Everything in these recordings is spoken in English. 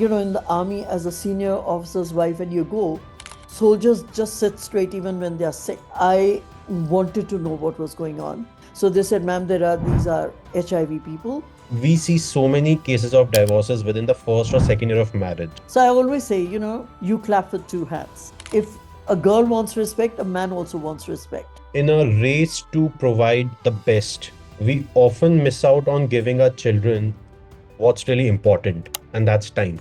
in the army as a senior officer's wife, and you go, soldiers just sit straight even when they are sick. I wanted to know what was going on. So they said, ma'am, these are HIV people. We see so many cases of divorces within the first or second year of marriage. So I always say, you clap with two hands. If a girl wants respect, a man also wants respect. In a race to provide the best, we often miss out on giving our children what's really important, and that's time.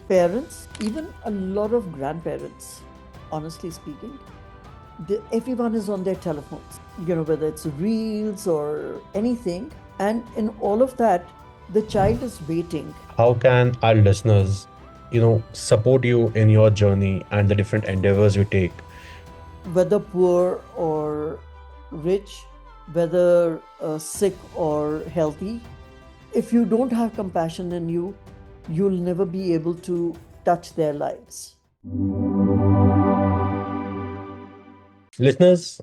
Parents, even a lot of grandparents, honestly speaking, everyone is on their telephones, whether it's reels or anything. And in all of that, the child is waiting. How can our listeners, support you in your journey and the different endeavors you take? Whether poor or rich, whether sick or healthy, if you don't have compassion in you, you'll never be able to touch their lives. Listeners,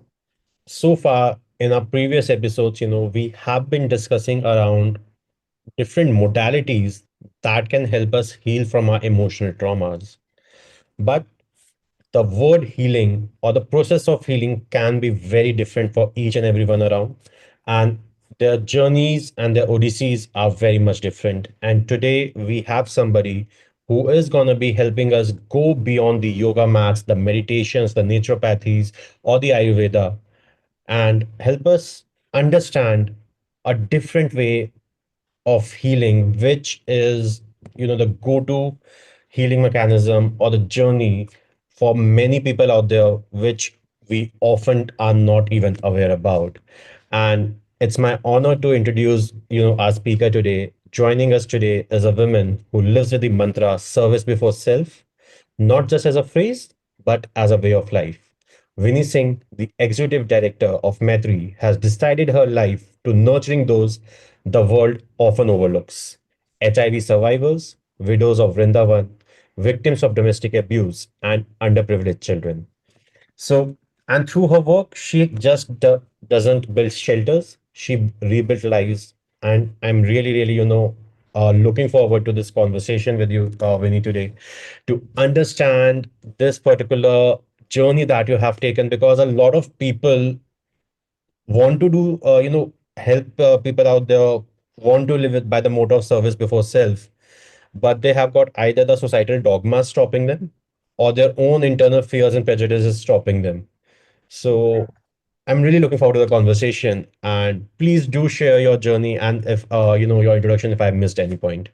so far in our previous episodes, we have been discussing around different modalities that can help us heal from our emotional traumas. But the word healing or the process of healing can be very different for each and everyone around. And their journeys and their odysseys are very much different. And today we have somebody who is going to be helping us go beyond the yoga mats, the meditations, the naturopathies, or the Ayurveda, and help us understand a different way of healing, which is, the go-to healing mechanism or the journey for many people out there, which we often are not even aware about. And it's my honor to introduce, our speaker today. Joining us today is a woman who lives with the mantra service before self, not just as a phrase, but as a way of life. Winnie Singh, the executive director of Maitri, has decided her life to nurturing those the world often overlooks: HIV survivors, widows of Vrindavan, victims of domestic abuse, and underprivileged children. So, and through her work, she just doesn't build shelters, she rebuilt lives. And I'm really, really, looking forward to this conversation with you, Winnie, today to understand this particular journey that you have taken, because a lot of people want to do, help people out there, want to live it by the motto of service before self, but they have got either the societal dogmas stopping them or their own internal fears and prejudices stopping them. So I'm really looking forward to the conversation, and please do share your journey and if your introduction if I missed any point.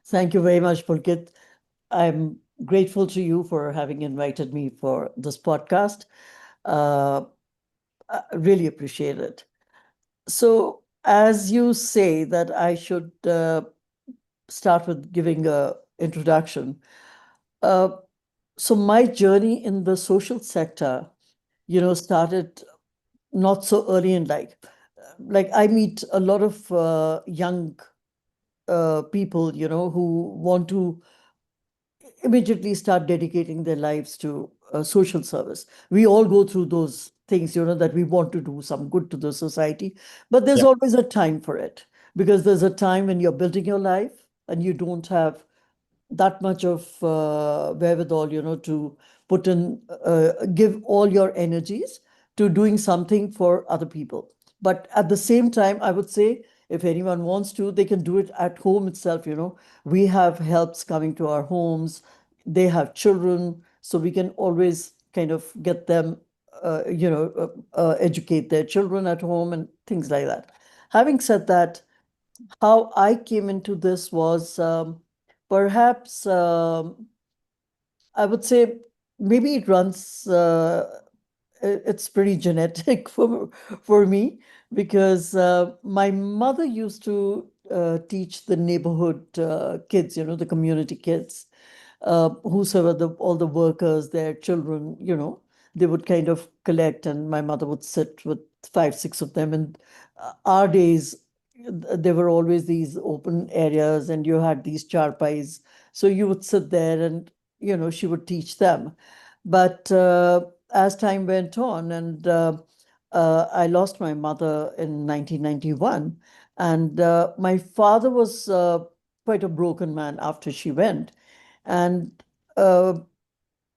Thank you very much, Pulkit. I'm grateful to you for having invited me for this podcast. Uh, I really appreciate it. So, as you say that I should start with giving a introduction. Uh, so my journey in the social sector, started not so early in life. Like I meet a lot of young people, who want to immediately start dedicating their lives to social service. We all go through those things, that we want to do some good to the society, but there's Yeah. always a time for it, because there's a time when you're building your life and you don't have that much of wherewithal, to put in, give all your energies to doing something for other people. But at the same time, I would say if anyone wants to, they can do it at home itself. We have helps coming to our homes. They have children, so we can always kind of get them, educate their children at home and things like that. Having said that, how I came into this was, perhaps, I would say maybe it runs, it's pretty genetic for me, because my mother used to teach the neighborhood kids, the community kids, whosoever all the workers, their children, they would kind of collect, and my mother would sit with five, six of them. And our days, there were always these open areas, and you had these charpais. So you would sit there, and she would teach them. But as time went on, and I lost my mother in 1991, and my father was quite a broken man after she went. And uh,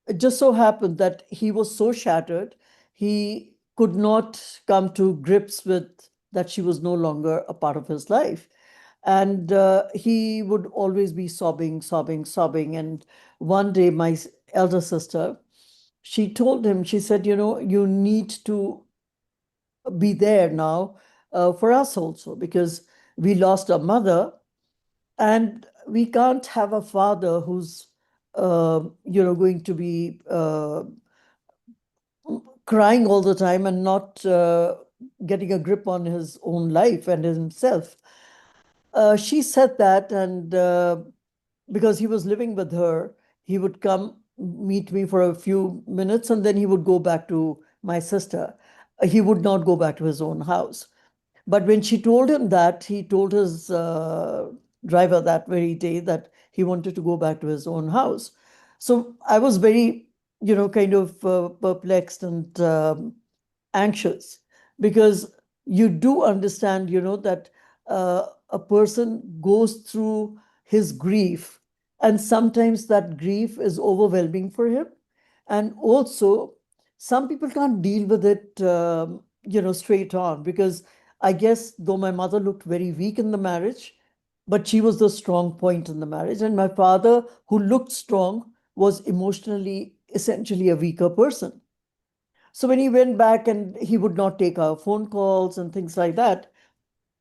it just so happened that he was so shattered, he could not come to grips with that she was no longer a part of his life. And he would always be sobbing, sobbing, sobbing. And one day, my elder sister, she told him, she said, you need to be there now for us also, because we lost our mother and we can't have a father who's going to be crying all the time and not getting a grip on his own life and himself. She said that, and because he was living with her, he would come meet me for a few minutes and then he would go back to my sister. He would not go back to his own house. But when she told him that, he told his driver that very day that he wanted to go back to his own house. So I was very, kind of perplexed and anxious, because you do understand, that a person goes through his grief, and sometimes that grief is overwhelming for him. And also, some people can't deal with it, straight on, because I guess though my mother looked very weak in the marriage, but she was the strong point in the marriage. And my father, who looked strong, was emotionally essentially a weaker person. So when he went back and he would not take our phone calls and things like that,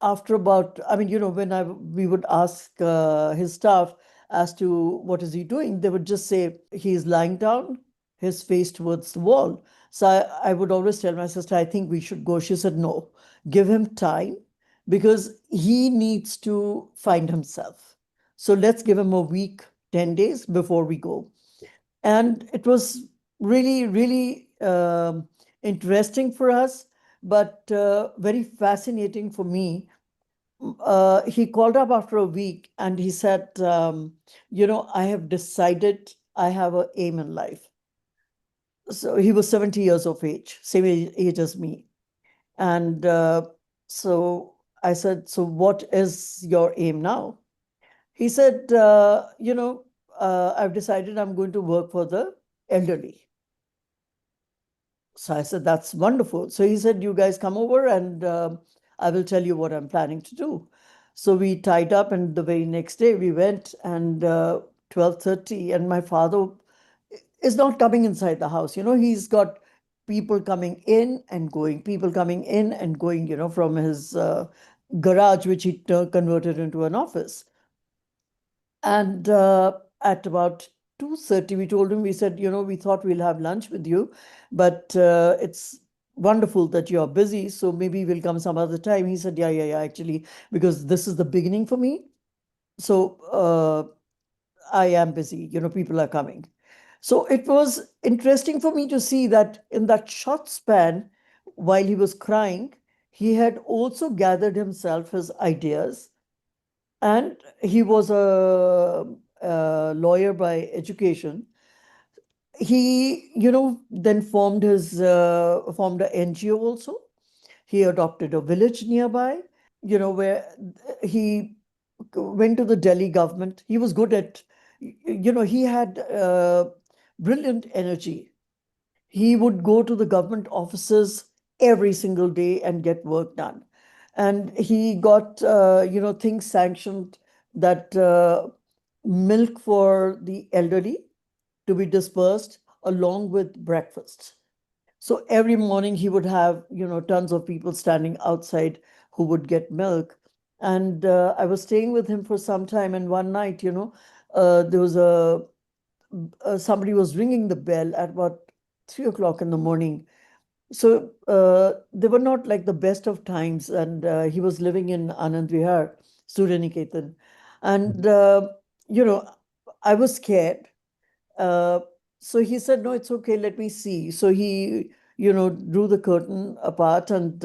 after about, I mean, when we would ask his staff as to what is he doing, they would just say he's lying down, his face towards the wall. So I would always tell my sister, I think we should go. She said, no, give him time because he needs to find himself. So let's give him a week, 10 days before we go. And it was really, really interesting for us, but very fascinating for me. He called up after a week and he said, I have decided I have an aim in life. So he was 70 years of age, same age as me. And so I said, so what is your aim now? He said, I've decided I'm going to work for the elderly. So I said, that's wonderful. So he said, you guys come over and I will tell you what I'm planning to do. So we tied up, and the very next day we went, and 12:30, and my father is not coming inside the house. He's got people coming in and going, people coming in and going, from his garage, which he converted into an office. And at about 2:30, we told him, we said, we thought we'll have lunch with you, but it's wonderful that you're busy, so maybe we'll come some other time. He said, yeah, actually, because this is the beginning for me. So I am busy, people are coming. So it was interesting for me to see that in that short span, while he was crying, he had also gathered himself his ideas, and he was a lawyer by education. He, then formed an NGO also. He adopted a village nearby, where he went to the Delhi government. He was good at, he had brilliant energy. He would go to the government offices every single day and get work done. And he got, things sanctioned, that milk for the elderly to be dispersed along with breakfast. So every morning he would have, tons of people standing outside who would get milk. And I was staying with him for some time. And one night, there was somebody was ringing the bell at about 3 o'clock in the morning. So they were not like the best of times. And he was living in Anand Vihar, Suryaniketan. And, I was scared. Uh, so he said, no, it's okay, let me see. So he, drew the curtain apart and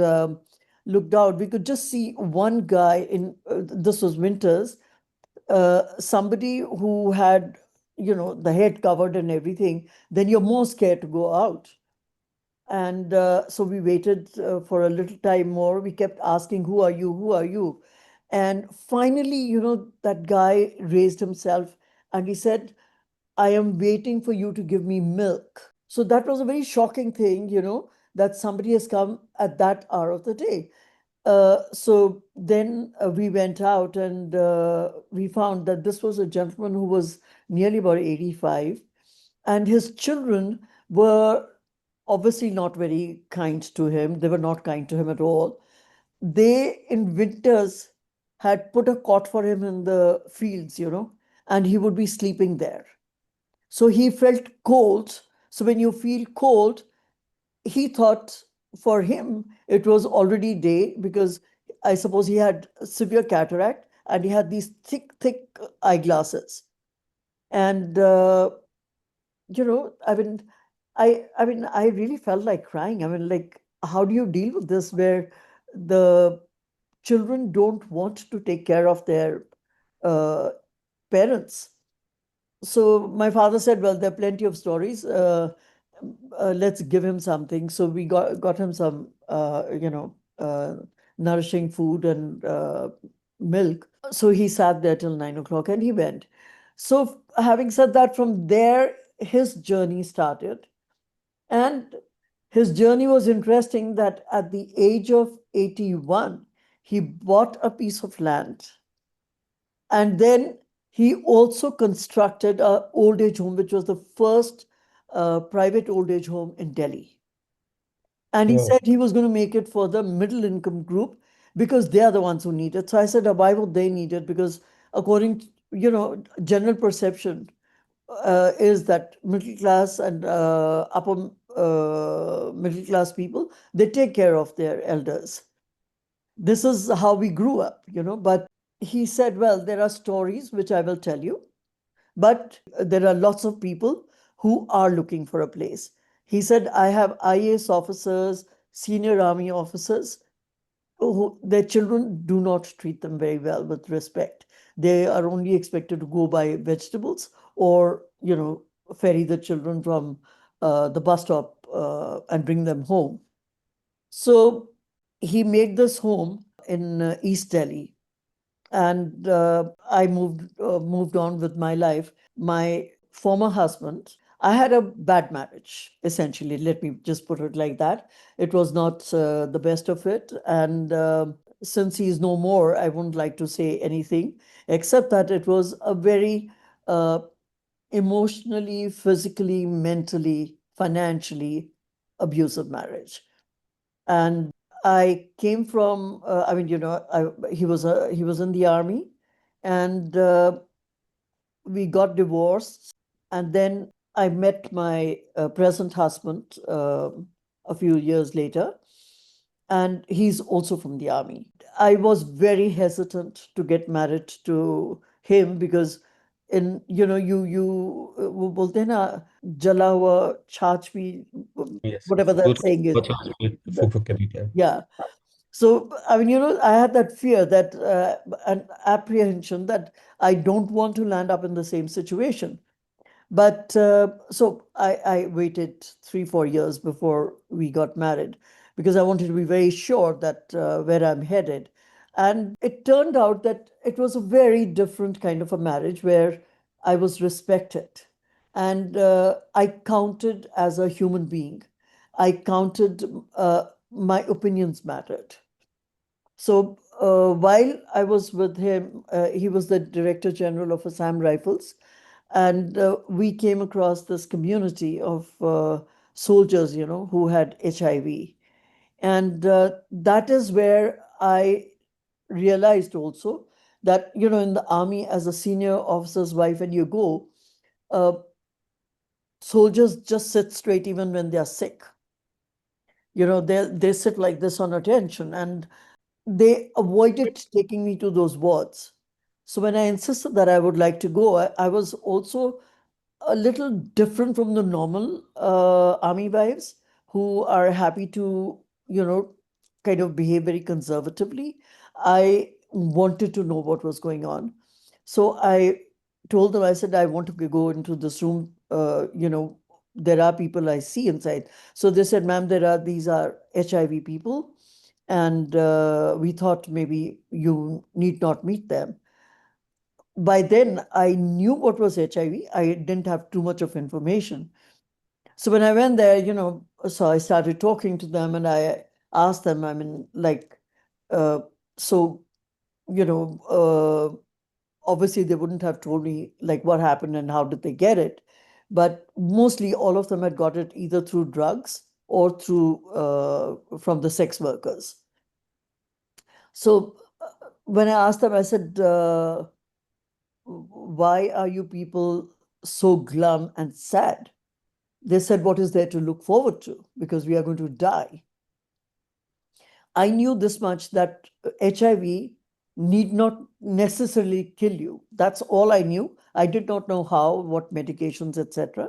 looked out. We could just see one guy this was winters, somebody who had, the head covered and everything. Then you're more scared to go out. And so we waited for a little time more. We kept asking, who are you? Who are you? And finally, that guy raised himself and he said, I am waiting for you to give me milk. So that was a very shocking thing, that somebody has come at that hour of the day. So then we went out and we found that this was a gentleman who was nearly about 85, and his children were obviously not very kind to him. They were not kind to him at all. They, in winters, had put a cot for him in the fields, and he would be sleeping there. So he felt cold. So when you feel cold, he thought for him it was already day, because I suppose he had severe cataract and he had these thick, thick eyeglasses. And I really felt like crying. I mean, like, how do you deal with this where the children don't want to take care of their uh, parents? So my father said, well, there are plenty of stories. Let's give him something. So we got him some, nourishing food and milk. So he sat there till 9 o'clock and he went. So having said that, from there, his journey started. And his journey was interesting that at the age of 81, he bought a piece of land, and then he also constructed a old age home, which was the first private old age home in Delhi. And he Wow. said he was going to make it for the middle income group because they are the ones who need it. So I said, why would they need it? Because according to, general perception is that middle class and upper middle class people, they take care of their elders. This is how we grew up, but he said, well, there are stories which I will tell you, but there are lots of people who are looking for a place. He said, I have IAS officers, senior army officers, who their children do not treat them very well with respect. They are only expected to go buy vegetables or, ferry the children from the bus stop and bring them home. So he made this home in East Delhi, and I moved on with my life. My former husband, I had a bad marriage, essentially. Let me just put it like that. It was not the best of it, and since he's no more, I wouldn't like to say anything except that it was a very uh, emotionally, physically, mentally, financially abusive marriage. And I came from, he was in the army, and we got divorced. And then I met my present husband a few years later, and he's also from the army. I was very hesitant to get married to him because in वो बोलते हैं ना जला हुआ छाछ भी, Yes, whatever दूध that saying is. को फूक फूक के पीते हैं. Yeah. So, I mean, I had that fear, that an apprehension that I don't want to land up in the same situation. But so I waited 3, 4 years before we got married because I wanted to be very sure that where I'm headed. And it turned out that it was a very different kind of a marriage where I was respected and I counted as a human being. I counted, my opinions mattered. So while I was with him, he was the Director General of Assam Rifles, and we came across this community of soldiers, who had HIV. And that is where I realized also that, in the army, as a senior officer's wife, when you go, uh, soldiers just sit straight even when they are sick. They sit like this on attention, and they avoided taking me to those wards. So when I insisted that I would like to go, I was also a little different from the normal army wives who are happy to, kind of behave very conservatively. I wanted to know what was going on. So I told them, I said, I want to go into this room. There are people I see inside. So they said, ma'am, these are HIV people. And we thought maybe you need not meet them. By then, I knew what was HIV. I didn't have too much of information. So when I went there, so I started talking to them and I asked them, I mean, like, uh, so, you know, obviously they wouldn't have told me like what happened and how did they get it. But mostly all of them had got it either through drugs or through from the sex workers. So when I asked them, I said, why are you people so glum and sad? They said, what is there to look forward to? Because we are going to die. I knew this much that HIV need not necessarily kill you. That's all I knew. I did not know how, what medications, etc.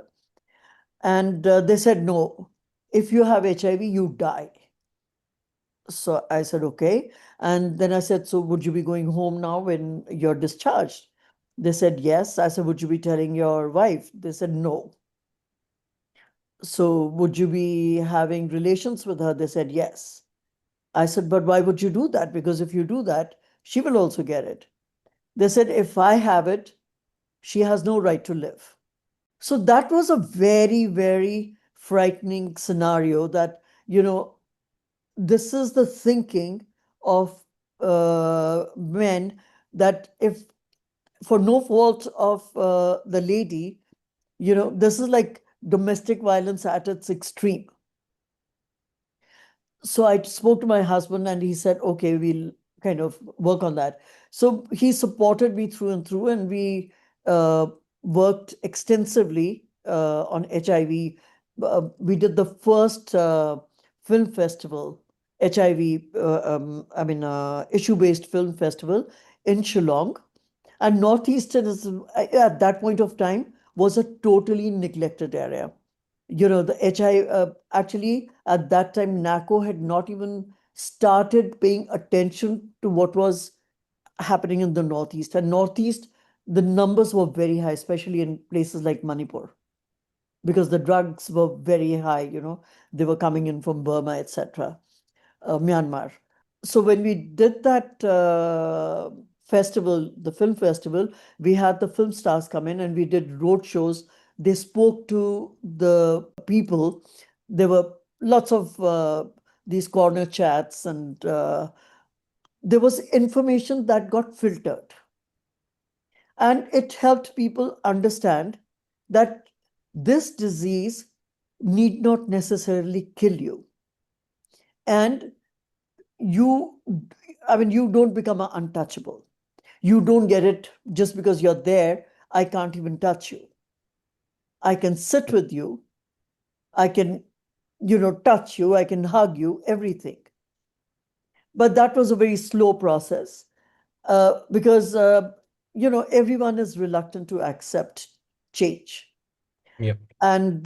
And they said, no, if you have HIV, you die. So I said, okay. And then I said, so would you be going home now when you're discharged? They said, yes. I said, would you be telling your wife? They said, no. So would you be having relations with her? They said, yes. I said, but why would you do that? Because if you do that, she will also get it. They said, if I have it, she has no right to live. So that was a very, very frightening scenario that, this is the thinking of men that if for no fault of the lady, this is like domestic violence at its extreme. So I spoke to my husband and he said, okay, we'll kind of work on that. So he supported me through and through, and we uh, worked extensively on HIV. We did the first film festival, HIV, issue-based film festival in Shillong. And Northeastern is, at that point of time, was a totally neglected area. The HI, actually, at that time, NACO had not even started paying attention to what was happening in the Northeast. And Northeast, the numbers were very high, especially in places like Manipur, because the drugs were very high, they were coming in from Burma, etc., Myanmar. So when we did that festival, the film festival, we had the film stars come in and we did road shows. They spoke to the people. There were lots of these corner chats, and there was information that got filtered. And it helped people understand that this disease need not necessarily kill you. And you, I mean, you don't become untouchable. You don't get it just because you're there. I can't even touch you. I can sit with you. I can, touch you. I can hug you, everything. But that was a very slow process because, everyone is reluctant to accept change. Yep. And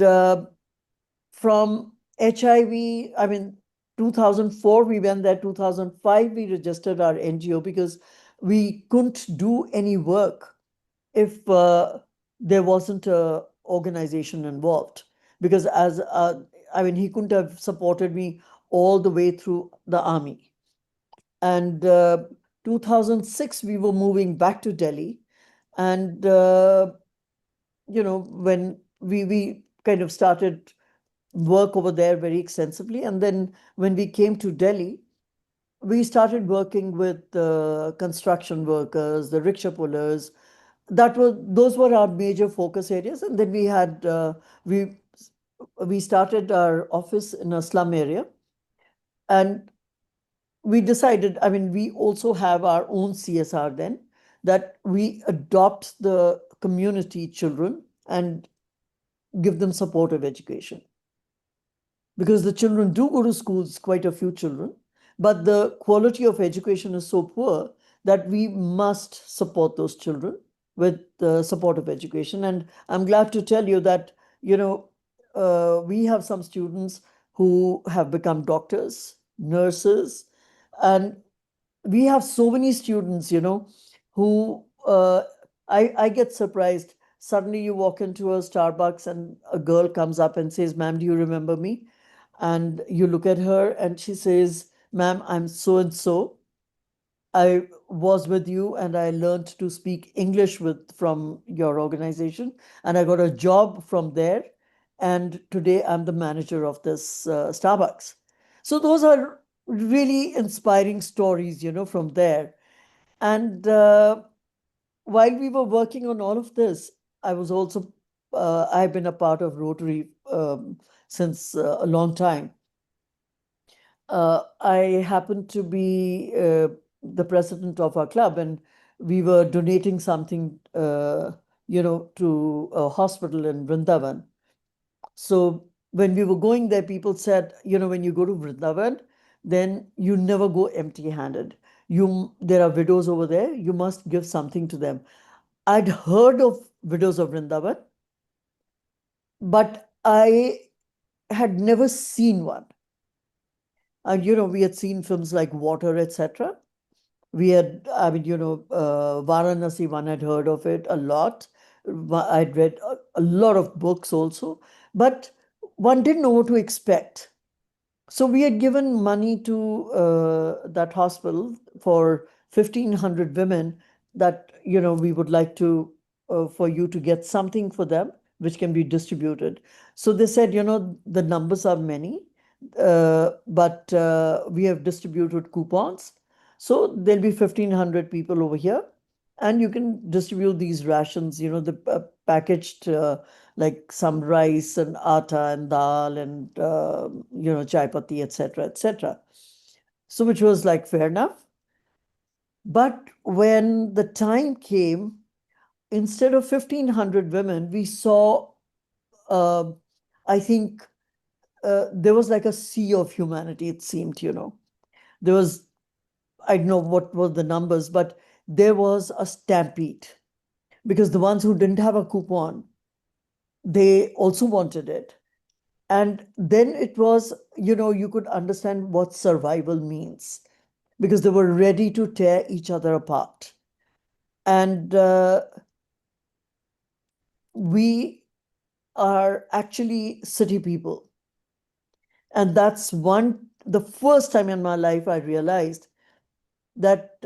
from HIV, I mean, 2004, we went there. 2005, we registered our NGO because we couldn't do any work if there wasn't a organization involved. Because I mean, he couldn't have supported me all the way through the army. And 2006, we were moving back to Delhi. And, when we kind of started work over there very extensively. And then when we came to Delhi, we started working with the construction workers, the rickshaw pullers. Those were our major focus areas. And then we started our office in a slum area, and we decided. I mean, we also have our own CSR then, that we adopt the community children and give them supportive education, because the children do go to schools, quite a few children, but the quality of education is so poor that we must support those children with the supportive education. And I'm glad to tell you that, we have some students who have become doctors, nurses, and we have so many students, who I get surprised. Suddenly you walk into a Starbucks and a girl comes up and says, ma'am, do you remember me? And you look at her and she says, ma'am, I'm so and so. I was with you and I learned to speak English from your organization, and I got a job from there. And today I'm the manager of this Starbucks. So those are really inspiring stories, from there. And while we were working on all of this, I was also, I've been a part of Rotary since a long time. I happened to be the president of our club, and we were donating something, to a hospital in Vrindavan. So when we were going there, people said, when you go to Vrindavan, then you never go empty-handed. There are widows over there. You must give something to them. I'd heard of widows of Vrindavan, but I had never seen one. And we had seen films like Water, etc. We had, I mean, Varanasi, one had heard of it a lot. I'd read a lot of books also, but one didn't know what to expect. So we had given money to that hospital for 1,500 women that, we would like to, for you to get something for them, which can be distributed. So they said, the numbers are many, but we have distributed coupons. So there'll be 1,500 people over here, and you can distribute these rations, the packaged, like some rice and atta and dal and, chai patti, etc., etc. So which was like fair enough. But when the time came, instead of 1,500 women, we saw, uh, I think, there was like a sea of humanity, it seemed. There was, I don't know what were the numbers, but there was a stampede because the ones who didn't have a coupon, they also wanted it. And then it was, you could understand what survival means because they were ready to tear each other apart. And we are actually city people. And that's the first time in my life I realized that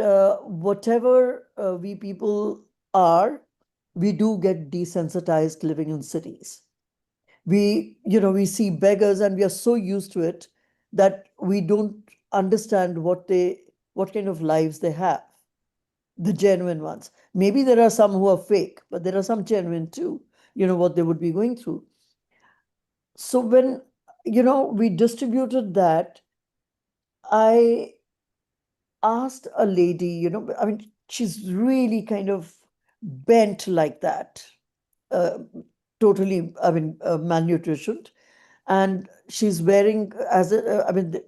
whatever we people are, we do get desensitized living in cities. We see beggars and we are so used to it that we don't understand what kind of lives they have, the genuine ones. Maybe there are some who are fake, but there are some genuine too, what they would be going through. So when, we distributed that, I asked a lady, I mean, she's really kind of bent like that, uh, totally, I mean, malnutritioned. And she's wearing, I mean,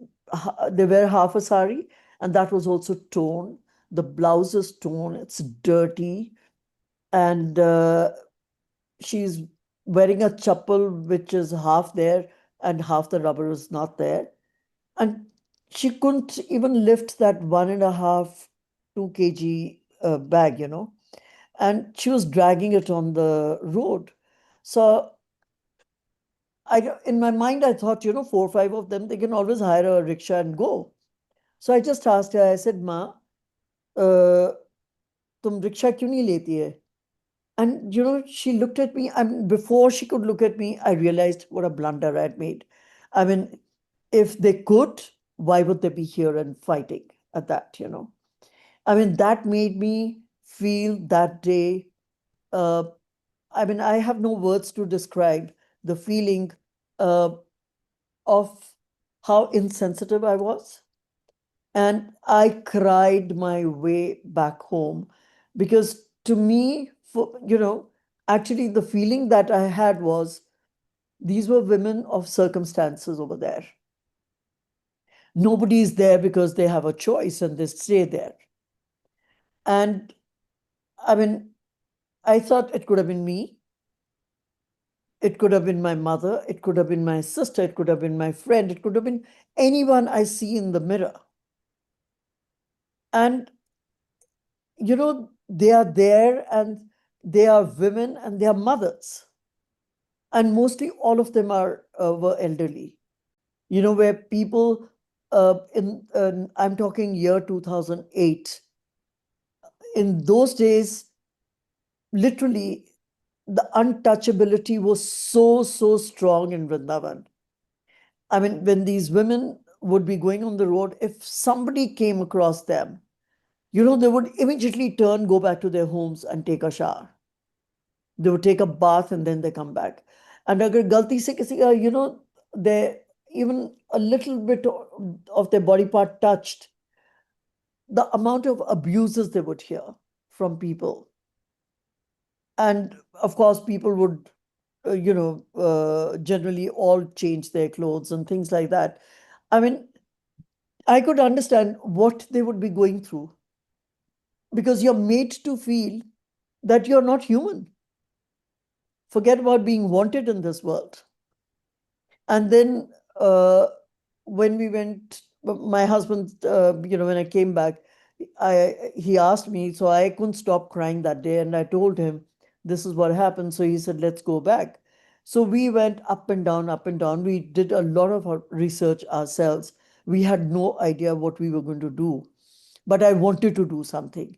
they wear half a sari, and that was also torn. The blouse is torn, it's dirty. And she's wearing a chappal which is half there and half the rubber is not there. And she couldn't even lift that 1.5, 2 kg bag. And she was dragging it on the road. So in my mind, I thought, 4 or 5 of them, they can always hire a rickshaw and go. So I just asked her, I said, Ma, uh, tum rickshaw kyun nahi leti hai? And, she looked at me, and before she could look at me, I realized what a blunder I had made. I mean, if they could, why would they be here and fighting at that? I mean, that made me feel that day. Uh, I mean, I have no words to describe the feeling uh, of how insensitive I was. And I cried my way back home because to me, actually the feeling that I had was these were women of circumstances over there. Nobody is there because they have a choice and they stay there. And I mean, I thought it could have been me. It could have been my mother. It could have been my sister. It could have been my friend. It could have been anyone I see in the mirror. And, they are there and they are women and they are mothers. And mostly all of them were elderly, where people I'm talking year 2008. In those days, literally, the untouchability was so strong in Vrindavan. I mean, when these women would be going on the road, if somebody came across them, they would immediately turn, go back to their homes and take a shower. They would take a bath and then they come back. And agar galti se kisi ka, they even a little bit of their body part touched, the amount of abuses they would hear from people. And of course, people would, generally all change their clothes and things like that. I mean, I could understand what they would be going through because you're made to feel that you're not human. Forget about being wanted in this world. And then when we went, my husband, when I came back, he asked me, so I couldn't stop crying that day. And I told him, this is what happened. So he said, let's go back. So we went up and down, up and down. We did a lot of our research ourselves. We had no idea what we were going to do, but I wanted to do something.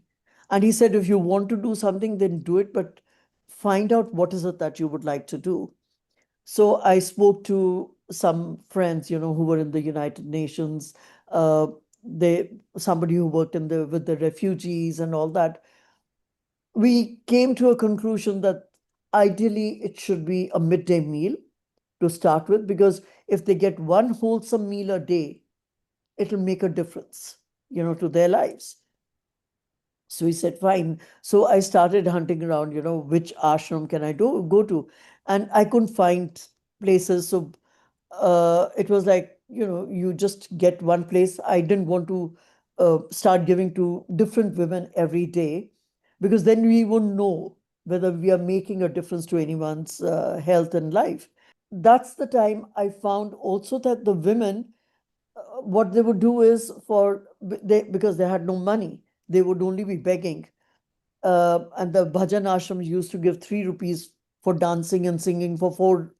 And he said, if you want to do something, then do it, but find out what is it that you would like to do. So I spoke to some friends, who were in the United Nations. Uh, somebody who worked with the refugees and all that. We came to a conclusion that ideally it should be a midday meal to start with, because if they get one wholesome meal a day, it'll make a difference, to their lives. So he said, fine. So I started hunting around, which ashram can I go to? And I couldn't find places. So it was like, you just get one place. I didn't want to start giving to different women every day, because then we wouldn't know whether we are making a difference to anyone's health and life. That's the time I found also that the women, what they would do is because they had no money, they would only be begging. And the bhajan ashrams used to give 3 rupees for dancing and singing for 4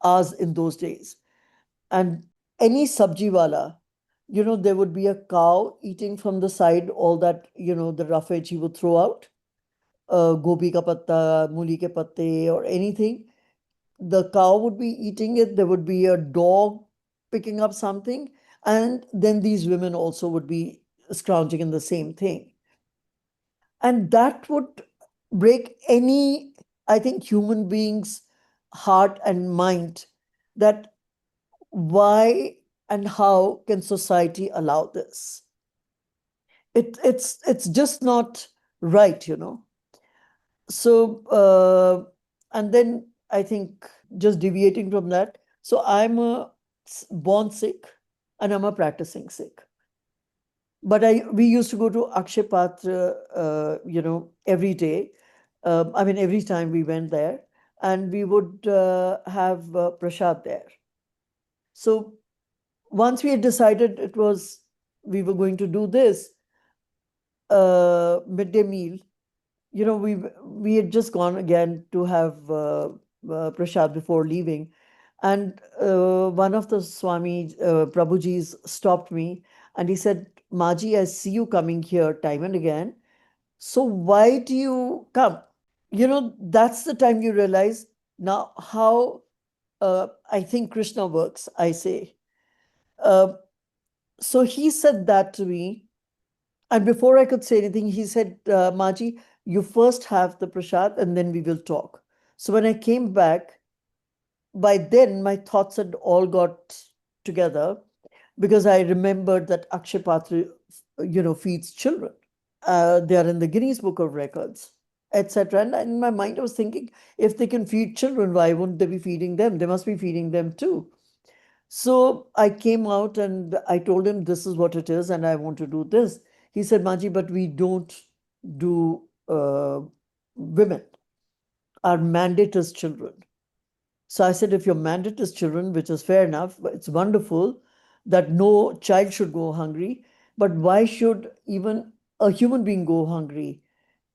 hours in those days. And any sabji wala, there would be a cow eating from the side, all that, the roughage he would throw out, gobi ka patta, muli ke patte, or anything. The cow would be eating it. There would be a dog picking up something. And then these women also would be scrounging in the same thing. And that would break any, I think, human being's heart and mind, that why and how can society allow this? It's just not right. So and then I think, just deviating from that, so I'm a born Sikh and I'm a practicing Sikh. But we used to go to Akshay Patra, every day. I mean, every time we went there, and we would have prasad there. So once we had decided we were going to do this midday meal, we had just gone again to have prasad before leaving, and one of the Swami Prabhujis stopped me, and he said, Maji, I see you coming here time and again. So why do you come? That's the time you realize now how I think Krishna works, I say. Uh, so he said that to me. And before I could say anything, he said, Maji, you first have the prasad and then we will talk. So when I came back, by then my thoughts had all got together, because I remembered that Akshay Patra, feeds children. They are in the Guinness Book of Records, etc. And in my mind, I was thinking, if they can feed children, why wouldn't they be feeding them? They must be feeding them too. So I came out and I told him, this is what it is, and I want to do this. He said, Maji, but we don't do women. Our mandate is children. So I said, if your mandate is children, which is fair enough, it's wonderful that no child should go hungry, but why should even a human being go hungry?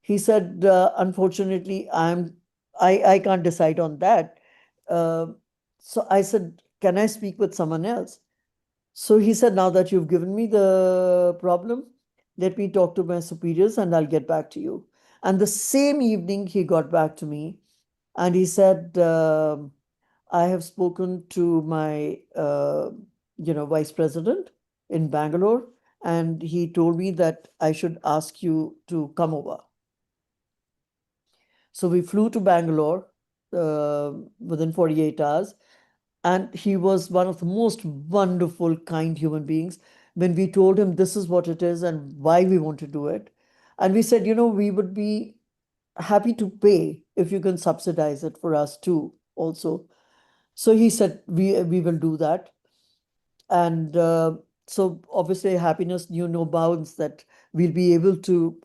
He said, unfortunately, I can't decide on that. Uh, so I said, can I speak with someone else? So he said, now that you've given me the problem, let me talk to my superiors and I'll get back to you. And the same evening, he got back to me and he said, I have spoken to my, vice president in Bangalore, and he told me that I should ask you to come over. So we flew to Bangalore within 48 hours. And he was one of the most wonderful, kind human beings. When we told him this is what it is and why we want to do it. And we said, we would be happy to pay if you can subsidize it for us too, also. So he said, we will do that. And so obviously happiness knew no bounds that we'll be able to,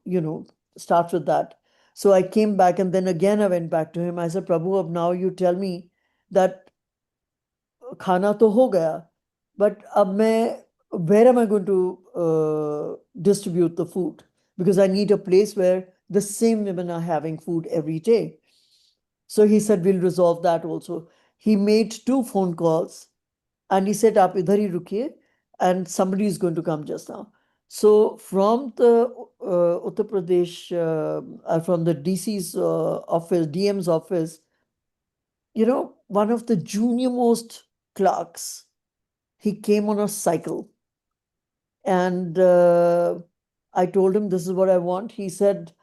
start with that. So I came back and then again I went back to him. I said, Prabhu, ab now you tell me that खाना तो हो गया, but अब मैं where am I going to distribute the food? Because I need a place where the same women are having food every day. So he said, we'll resolve that also. He made 2 phone calls and he said, आप इधर ही रुकिए and somebody is going to come just now. So from the Uttar Pradesh, from the DC's office, DM's office, one of the junior most clerks, he came on a cycle and I told him this is what I want. He said,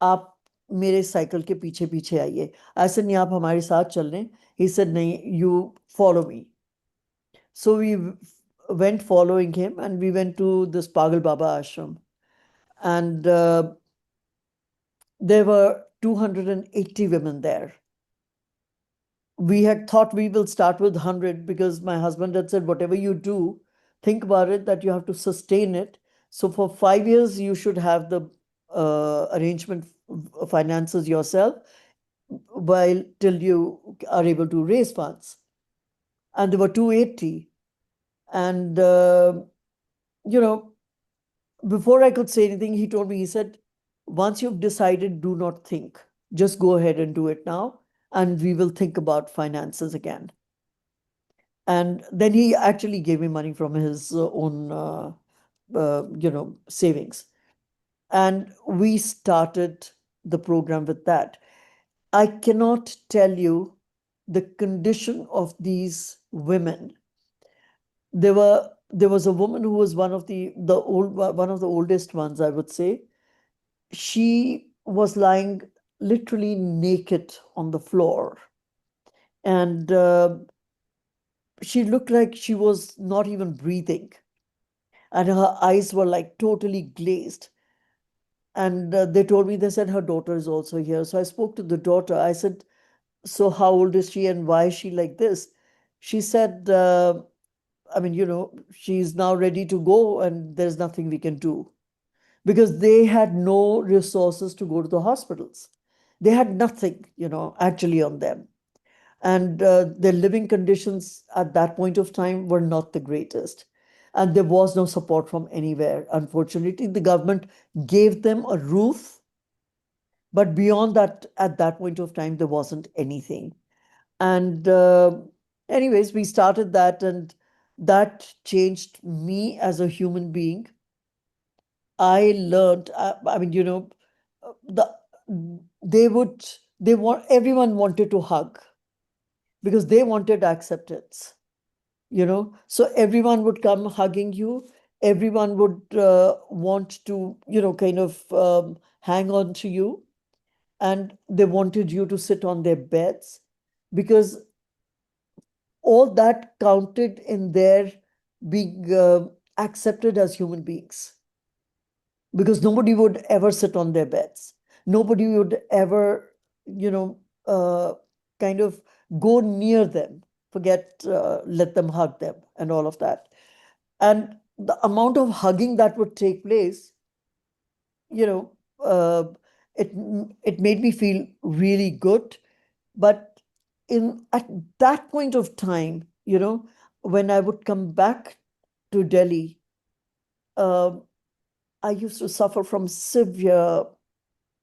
आप मेरे cycle के पीछे पीछे आइए. I said, नहीं आप हमारे साथ चल रहे. He said, नहीं, you follow me. So we went following him and we went to this Pagal Baba ashram. And there were 280 women there. We had thought we will start with 100 because my husband had said, whatever you do, think about it that you have to sustain it. So for 5 years, you should have the arrangement finances yourself while till you are able to raise funds. And there were 280. And, before I could say anything, he told me, he said, once you've decided, do not think. Just go ahead and do it now. And we will think about finances again. And then he actually gave me money from his own, savings. And we started the program with that. I cannot tell you the condition of these women. There was a woman who was one of the oldest ones, I would say. She was lying literally naked on the floor, and she looked like she was not even breathing, and her eyes were like totally glazed. And they said her daughter is also here. So I spoke to the daughter. I said, so how old is she and why is she like this? She said, I mean, she's now ready to go and there's nothing we can do because they had no resources to go to the hospitals. They had nothing, actually on them. And their living conditions at that point of time were not the greatest. And there was no support from anywhere. Unfortunately, the government gave them a roof, but beyond that, at that point of time, there wasn't anything. And anyways, we started that, and that changed me as a human being. I learned, I mean, the they would they want everyone wanted to hug because they wanted acceptance, so everyone would come hugging you. Everyone would want to, kind of hang on to you, and they wanted you to sit on their beds because all that counted in their being accepted as human beings, because nobody would ever sit on their beds. Nobody would ever, you know, kind of go near them, let them hug them and all of that. And the amount of hugging that would take place, you know, uh, it it made me feel really good. But in at that point of time, when I would come back to Delhi, uh, I used to suffer from severe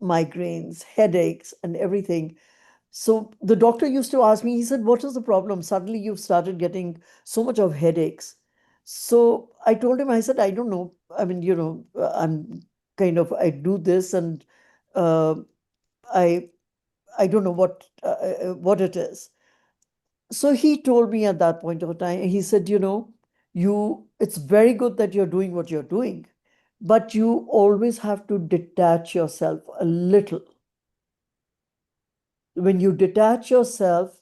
migraines, headaches, and everything. So the doctor used to ask me, he said, what is the problem? Suddenly you've started getting so much of headaches. So I told him, I said, I don't know. I mean, I'm kind of, I do this, and uh, I I don't know what it is. So he told me at that point of time, he said, it's very good that you're doing what you're doing, but you always have to detach yourself a little. When you detach yourself,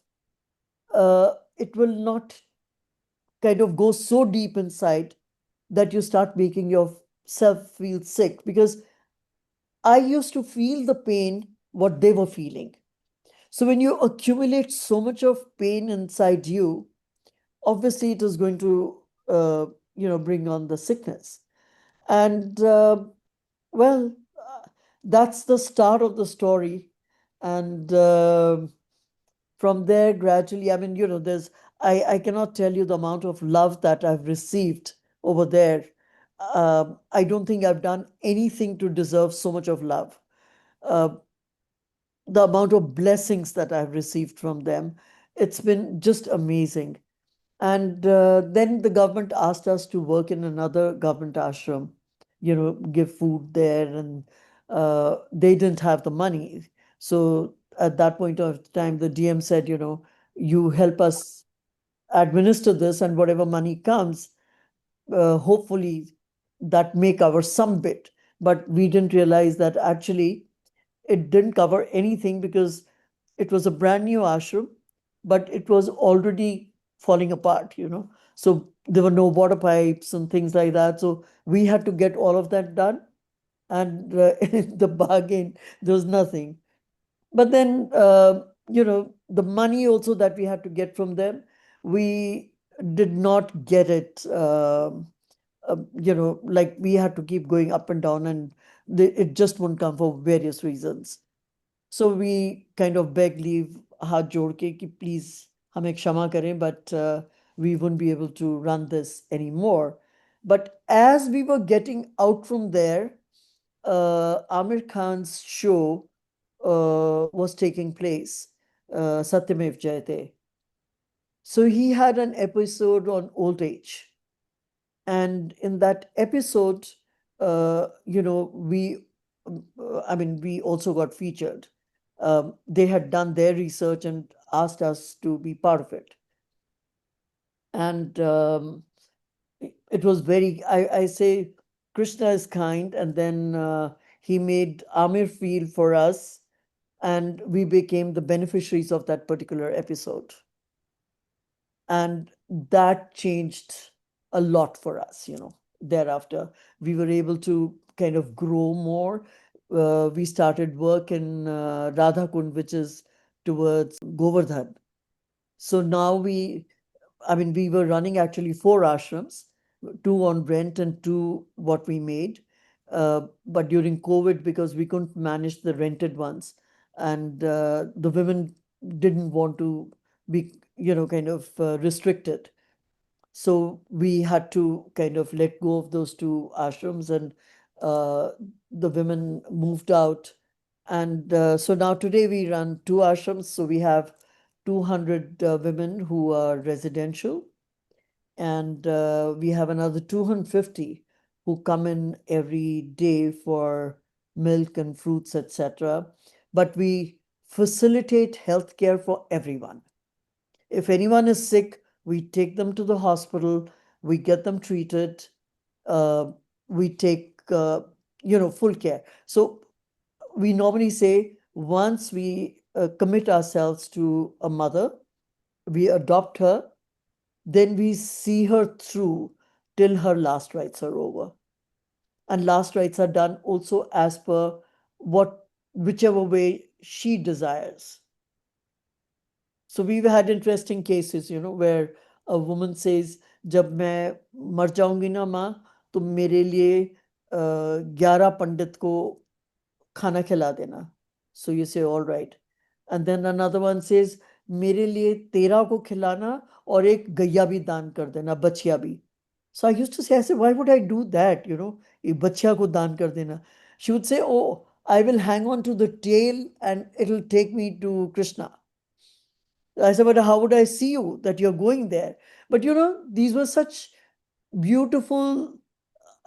it will not kind of go so deep inside that you start making yourself feel sick. Because I used to feel the pain, what they were feeling. So when you accumulate so much of pain inside you, obviously it is going to, bring on the sickness. And well, that's the start of the story. And from there, gradually, I mean, I cannot tell you the amount of love that I've received over there. I don't think I've done anything to deserve so much of love. Uh, the amount of blessings that I've received from them, it's been just amazing. And then the government asked us to work in another government ashram, give food there, and they didn't have the money. So at that point of time, the DM said, you help us administer this, and whatever money comes, hopefully that may cover some bit. But we didn't realize that actually it didn't cover anything, because it was a brand new ashram, but it was already falling apart. So there were no water pipes and things like that. So we had to get all of that done. And in the bargain, there was nothing. But then, the money also that we had to get from them, we did not get it. Like we had to keep going up and down, and it just wouldn't come for various reasons. So we kind of beg leave, हाथ जोड़ के कि please हमें क्षमा करें, but we wouldn't be able to run this anymore. But as we were getting out from there, Amir Khan's show was taking place, Satyamev Jayate. So he had an episode on old age. And in that episode, I mean, we also got featured. They had done their research and asked us to be part of it. And it was very, I say, Krishna is kind. And then he made Amir feel for us, and we became the beneficiaries of that particular episode. And that changed a lot for us. Thereafter we were able to kind of grow more. We started work in Radha Kund, which is towards Govardhan. So now we were running actually 4 ashrams, two on rent and two what we made. But during COVID, because we couldn't manage the rented ones, and the women didn't want to be, kind of restricted. So we had to kind of let go of those 2 ashrams, and uh, the women moved out. And so now today we run 2 ashrams. So we have 200 women who are residential, and we have another 250 who come in every day for milk and fruits, etc. But we facilitate healthcare for everyone. If anyone is sick, we take them to the hospital, we get them treated, uh, we take full care. So we normally say, once we commit ourselves to a mother, we adopt her, then we see her through till her last rites are over. And last rites are done also as per whichever way she desires. So we've had interesting cases, where a woman says, जब मैं मर जाऊंगी ना माँ, तो मेरे लिए 11 पंडित को खाना खिला देना. So you say, all right. And then another one says, मेरे लिए 13 को खिलाना और एक गैया भी दान कर देना, बछिया भी. So I used to say, I said, why would I do that? एक बछिया को दान कर देना. She would say, oh, I will hang on to the tail and it'll take me to Krishna. I said, but how would I see you that you're going there? But these were such beautiful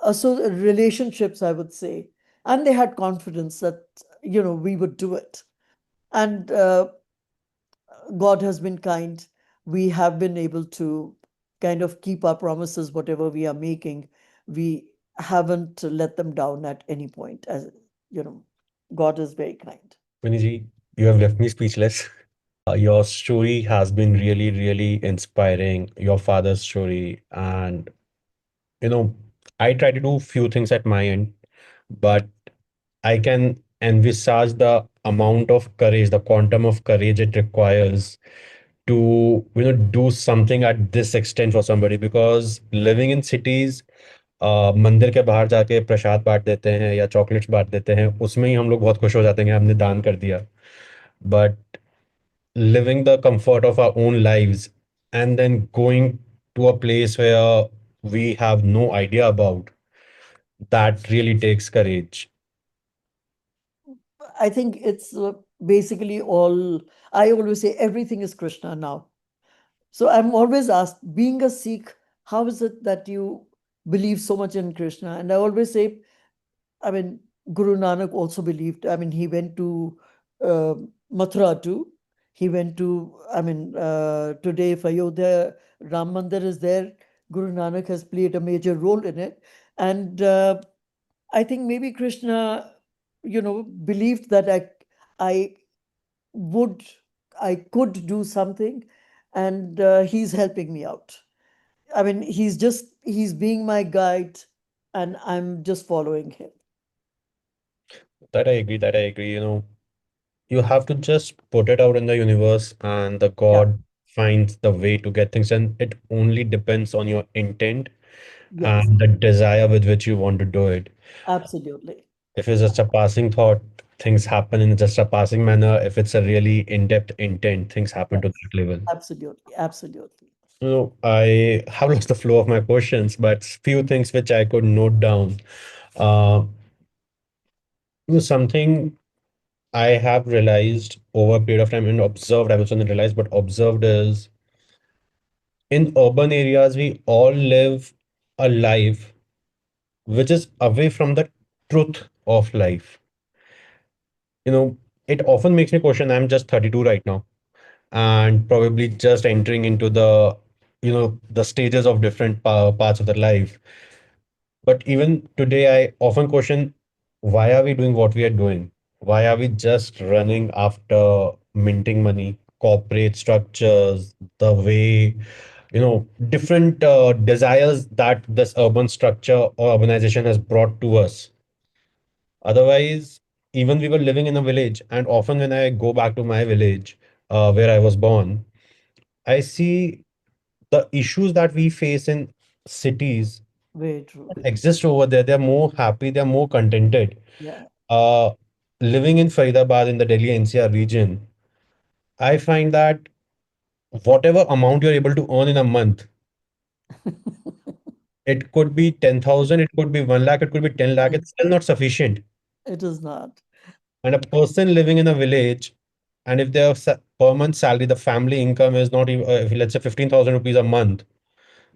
relationships, I would say. And they had confidence that, we would do it. And God has been kind. We have been able to kind of keep our promises, whatever we are making. We haven't let them down at any point. As you know, God is very kind. Viniji, you have left me speechless. Your story has been really, really inspiring. Your father's story, and you know, I try to do few things at my end, but I can envisage the amount of courage, the quantum of courage it requires to do something at this extent for somebody, because living in cities, मंदिर के बाहर जाके प्रसाद बांट देते हैं या chocolates बांट देते हैं, उसमें ही हम लोग बहुत खुश हो जाते हैं कि हमने दान कर दिया. But living the comfort of our own lives and then going to a place where we have no idea about, that really takes courage. I think it's basically all. I always say everything is Krishna now. So I'm always asked, being a Sikh, how is it that you believe so much in Krishna? And I always say, I mean, Guru Nanak also believed. I mean, he went to uh, Mathura too. He went to, I mean, today, if Ayodhya Ram Mandir is there, Guru Nanak has played a major role in it. And I think maybe Krishna, believed that I would, I could do something, and he's helping me out. I mean, he's being my guide, and I'm just following him. That I agree. That I agree. You have to just put it out in the universe, and the Yeah. God finds the way to get things done. It only depends on your intent Yes. and the desire with which you want to do it. Absolutely. If it's just a passing thought, things happen in just a passing manner. If it's a really in-depth intent, things happen to Yes. that level. Absolutely. Absolutely. I have lost the flow of my questions, but few things which I could note down. Uh, Something I have realized over a period of time and observed, I was not realized, but observed is in urban areas, we all live a life which is away from the truth of life. You know, it often makes me question. I'm just 32 right now, and probably just entering into the stages of different parts of the life. But even today, I often question, why are we doing what we are doing? Why are we just running after minting money, corporate structures, the way, different desires that this urban structure or urbanization has brought to us? Otherwise, even we were living in a village, and often when I go back to my village, where I was born, I see the issues that we face in cities Very true. exist over there. They're more happy, they're more contented. Yeah. Uh, Living in Faridabad in the Delhi NCR region, I find that whatever amount you're able to earn in a month, it could be 10,000, it could be 1 lakh, it could be 10 lakh, it's still not sufficient. It is not. And a person living in a village, and if their per month salary, the family income is not even, if let's say 15,000 rupees a month,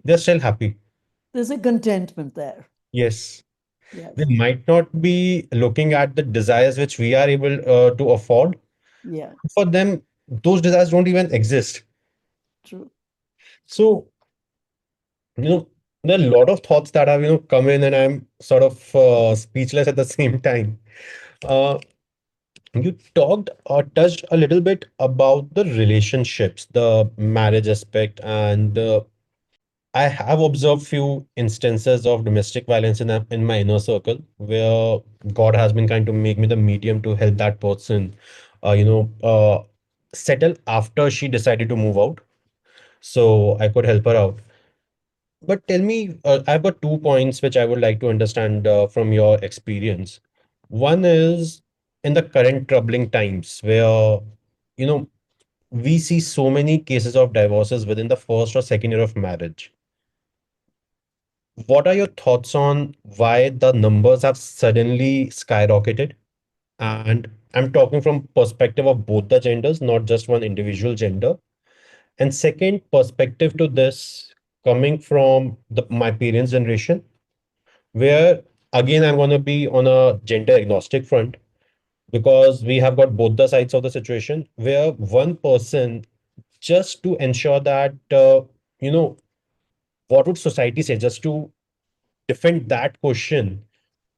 they're still happy. There's a contentment there. Yes. They Yes. might not be looking at the desires which we are able to afford. Yeah. For them, those desires don't even exist. True. So, you know, there are a lot of thoughts that have, come in, and I'm sort of speechless at the same time. Uh, you talked or touched a little bit about the relationships, the marriage aspect, and I have observed few instances of domestic violence in my inner circle where God has been kind to make me the medium to help that person, uh, you know, uh, settle after she decided to move out. So I could help her out. But tell me, I've got 2 points which I would like to understand from your experience. One is in the current troubling times where, you know, we see so many cases of divorces within the first or second year of marriage. What are your thoughts on why the numbers have suddenly skyrocketed? And I'm talking from perspective of both the genders, not just one individual gender. And second perspective to this, coming from my parents' generation, where again I'm going to be on a gender agnostic front, because we have got both the sides of the situation, where one person, just to ensure that you know what would society say, just to defend that question,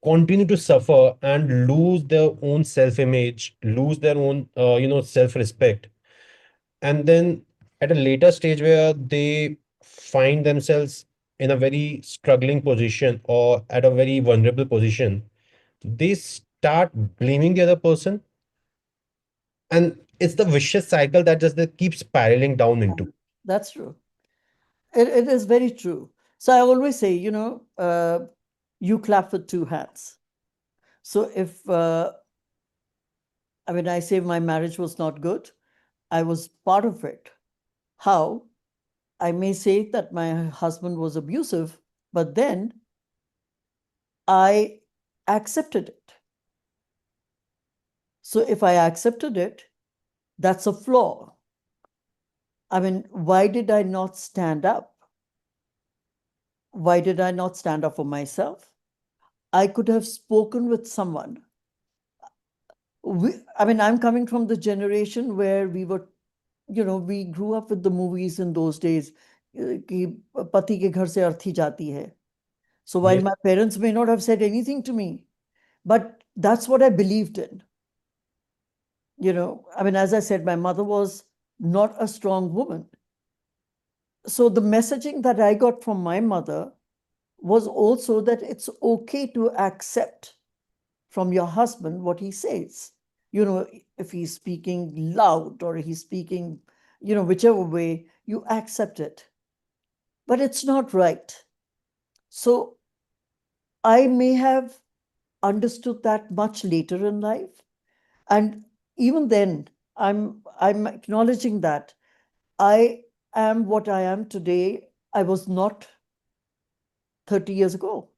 continue to suffer and lose their own self image, lose their own self respect, and then at a later stage where they find themselves in a very struggling position or at a very vulnerable position, they start blaming the other person, and it's the vicious cycle that just that keeps spiraling down Yeah, into. that's true. It is very true. So I always say, you clap with two hands. So if, I mean, I say my marriage was not good, I was part of it. How? I may say that my husband was abusive, but then I accepted it. So if I accepted it, that's a flaw. I mean, why did I not stand up? Why did I not stand up for myself? I could have spoken with someone. I mean, I'm coming from the generation where we grew up with the movies in those days. कि पति के घर से अर्थी जाती है. So while Yes. my parents may not have said anything to me, but that's what I believed in. I mean, as I said, my mother was not a strong woman. So the messaging that I got from my mother was also that it's okay to accept from your husband what he says. If he's speaking loud or he's speaking, whichever way, you accept it. But it's not right. So I may have understood that much later in life. And even then, I'm acknowledging that I am what I am today. I was not 30 years ago.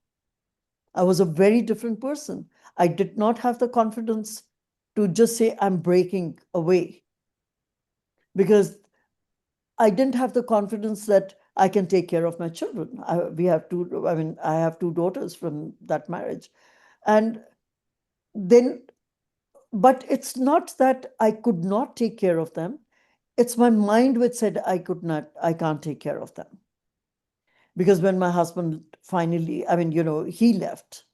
I was a very different person. I did not have the confidence to just say I'm breaking away because I didn't have the confidence that I can take care of my children. I have two daughters from that marriage. And then, but it's not that I could not take care of them. It's my mind which said I can't take care of them. Because when my husband finally, he left.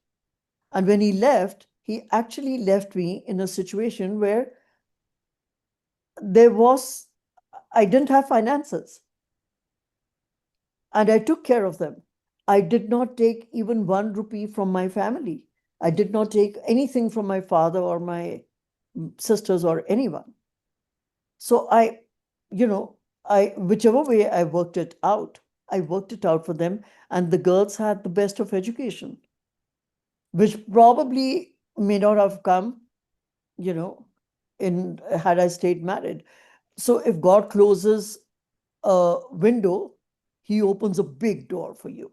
And when he left, he actually left me in a situation where there was, I didn't have finances and I took care of them. I did not take even 1 rupee from my family. I did not take anything from my father or my sisters or anyone. So whichever way I worked it out for them. And the girls had the best of education, which probably may not have come, you know, in had I stayed married. So if God closes a window, he opens a big door for you.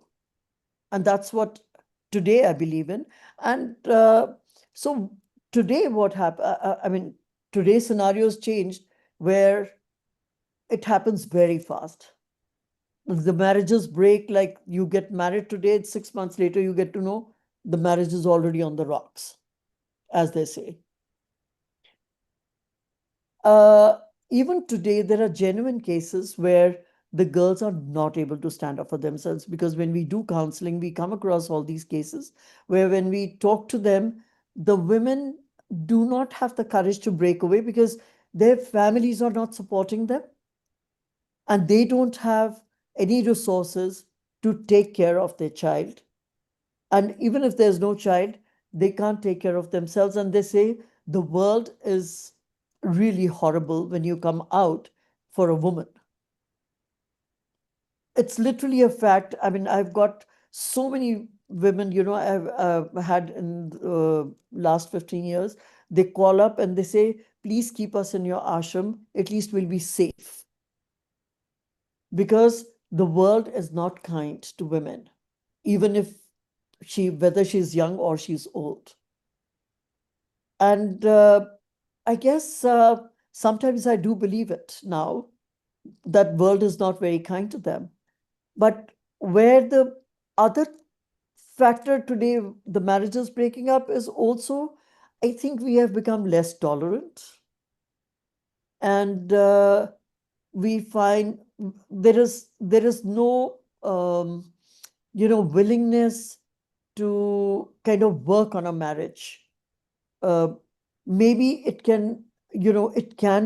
And that's what today I believe in. And so today, what happened? I mean, today's scenarios changed where it happens very fast. The marriages break, like you get married today, 6 months later, you get to know the marriage is already on the rocks, as they say. Uh, Even today, there are genuine cases where the girls are not able to stand up for themselves because when we do counseling, we come across all these cases where when we talk to them, the women do not have the courage to break away because their families are not supporting them and they don't have any resources to take care of their child. And even if there's no child, they can't take care of themselves. And they say the world is really horrible when you come out for a woman. It's literally a fact. I mean, I've got so many women, I've had in the last 15 years. They call up and they say, please keep us in your ashram. At least we'll be safe. Because the world is not kind to women, even if whether she's young or she's old. And I guess sometimes I do believe it now that world is not very kind to them. But where the other factor today, the marriages breaking up, is also, I think we have become less tolerant. And we find there is no willingness to kind of work on a marriage. uh, Maybe it can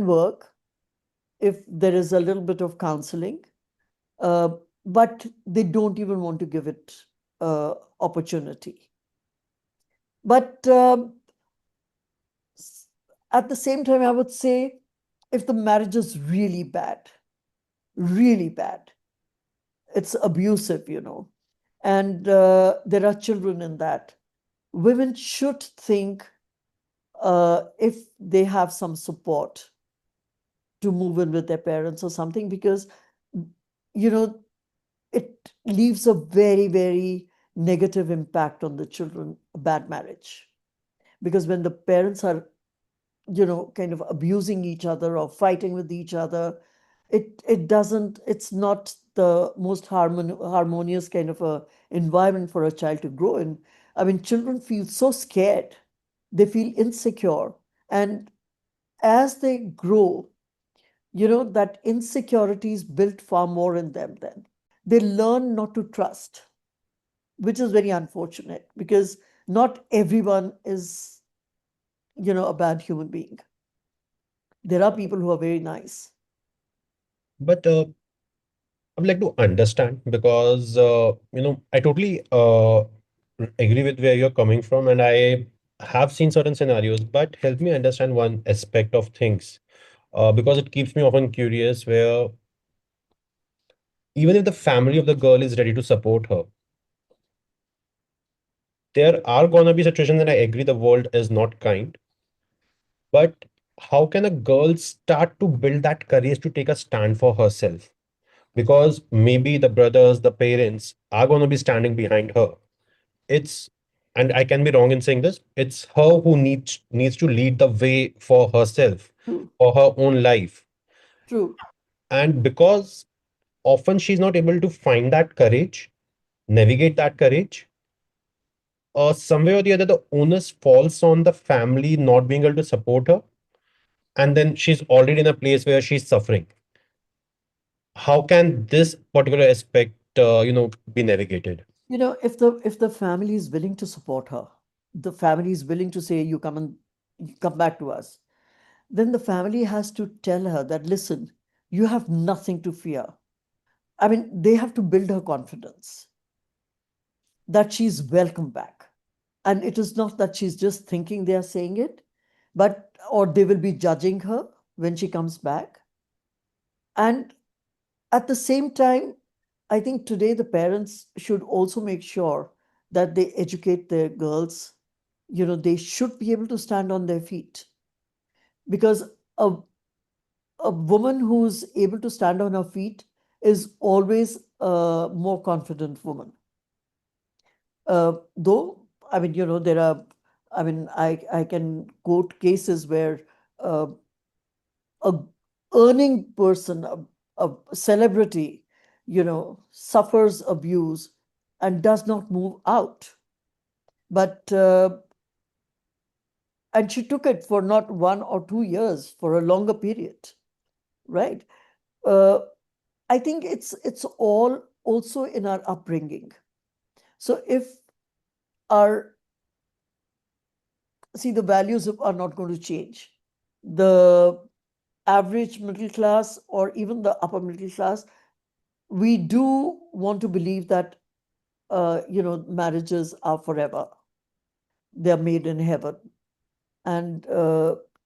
work if there is a little bit of counseling, uh, but they don't even want to give it opportunity. But at the same time, I would say, if the marriage is really bad, it's abusive, and there are children in that, women should think, if they have some support, to move in with their parents or something, because you know it leaves a very, very negative impact on the children, a bad marriage. Because when the parents are kind of abusing each other or fighting with each other, it's not the most harmonious kind of a environment for a child to grow in. I mean, children feel so scared, they feel insecure, and as they grow, that insecurity is built far more in them. Then they learn not to trust, which is very unfortunate, because not everyone is a bad human being. There are people who are very nice. But I would like to understand because I totally agree with where you're coming from, and I have seen certain scenarios. But help me understand one aspect of things, because it keeps me often curious. Where even if the family of the girl is ready to support her, there are gonna be situations, and I agree the world is not kind. But how can a girl start to build that courage to take a stand for herself? Because maybe the brothers, the parents are going to be standing behind her. It's, and I can be wrong in saying this, it's her who needs to lead the way for herself, True, for her own life. true. And because often she's not able to find that courage, navigate that courage, some way or the other, the onus falls on the family not being able to support her. And then she's already in a place where she's suffering. How can this particular aspect, be navigated? If the family is willing to support her, the family is willing to say, you come back to us, then the family has to tell her that, listen, you have nothing to fear. I mean, they have to build her confidence that she's welcome back. And it is not that she's just thinking they are saying it, but or they will be judging her when she comes back. And at the same time, I think today the parents should also make sure that they educate their girls. They should be able to stand on their feet, because a, a woman who's able to stand on her feet is always a more confident woman. Though, I mean, there are, I mean, I can quote cases where uh, a earning person, a celebrity, suffers abuse and does not move out. But and she took it for not 1 or 2 years, for a longer period, right? Uh, I think it's all also in our upbringing. So if our see, the values are not going to change. The average middle class, or even the upper middle class, we do want to believe that marriages are forever. They're made in heaven, and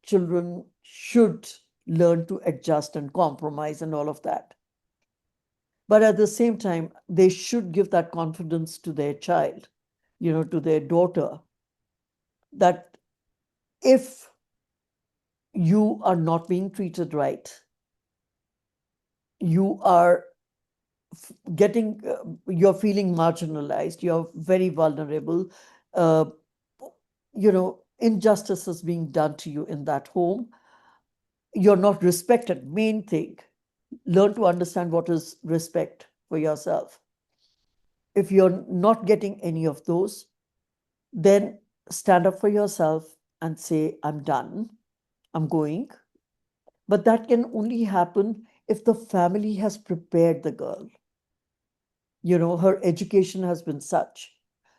children should learn to adjust and compromise and all of that. But at the same time, they should give that confidence to their child, to their daughter, that if you are not being treated right, you are you're feeling marginalized, you're very vulnerable, uh, injustice is being done to you in that home, you're not respected. Main thing, learn to understand what is respect for yourself. If you're not getting any of those, then stand up for yourself and say, I'm done, I'm going. But that can only happen if the family has prepared the girl. Her education has been such.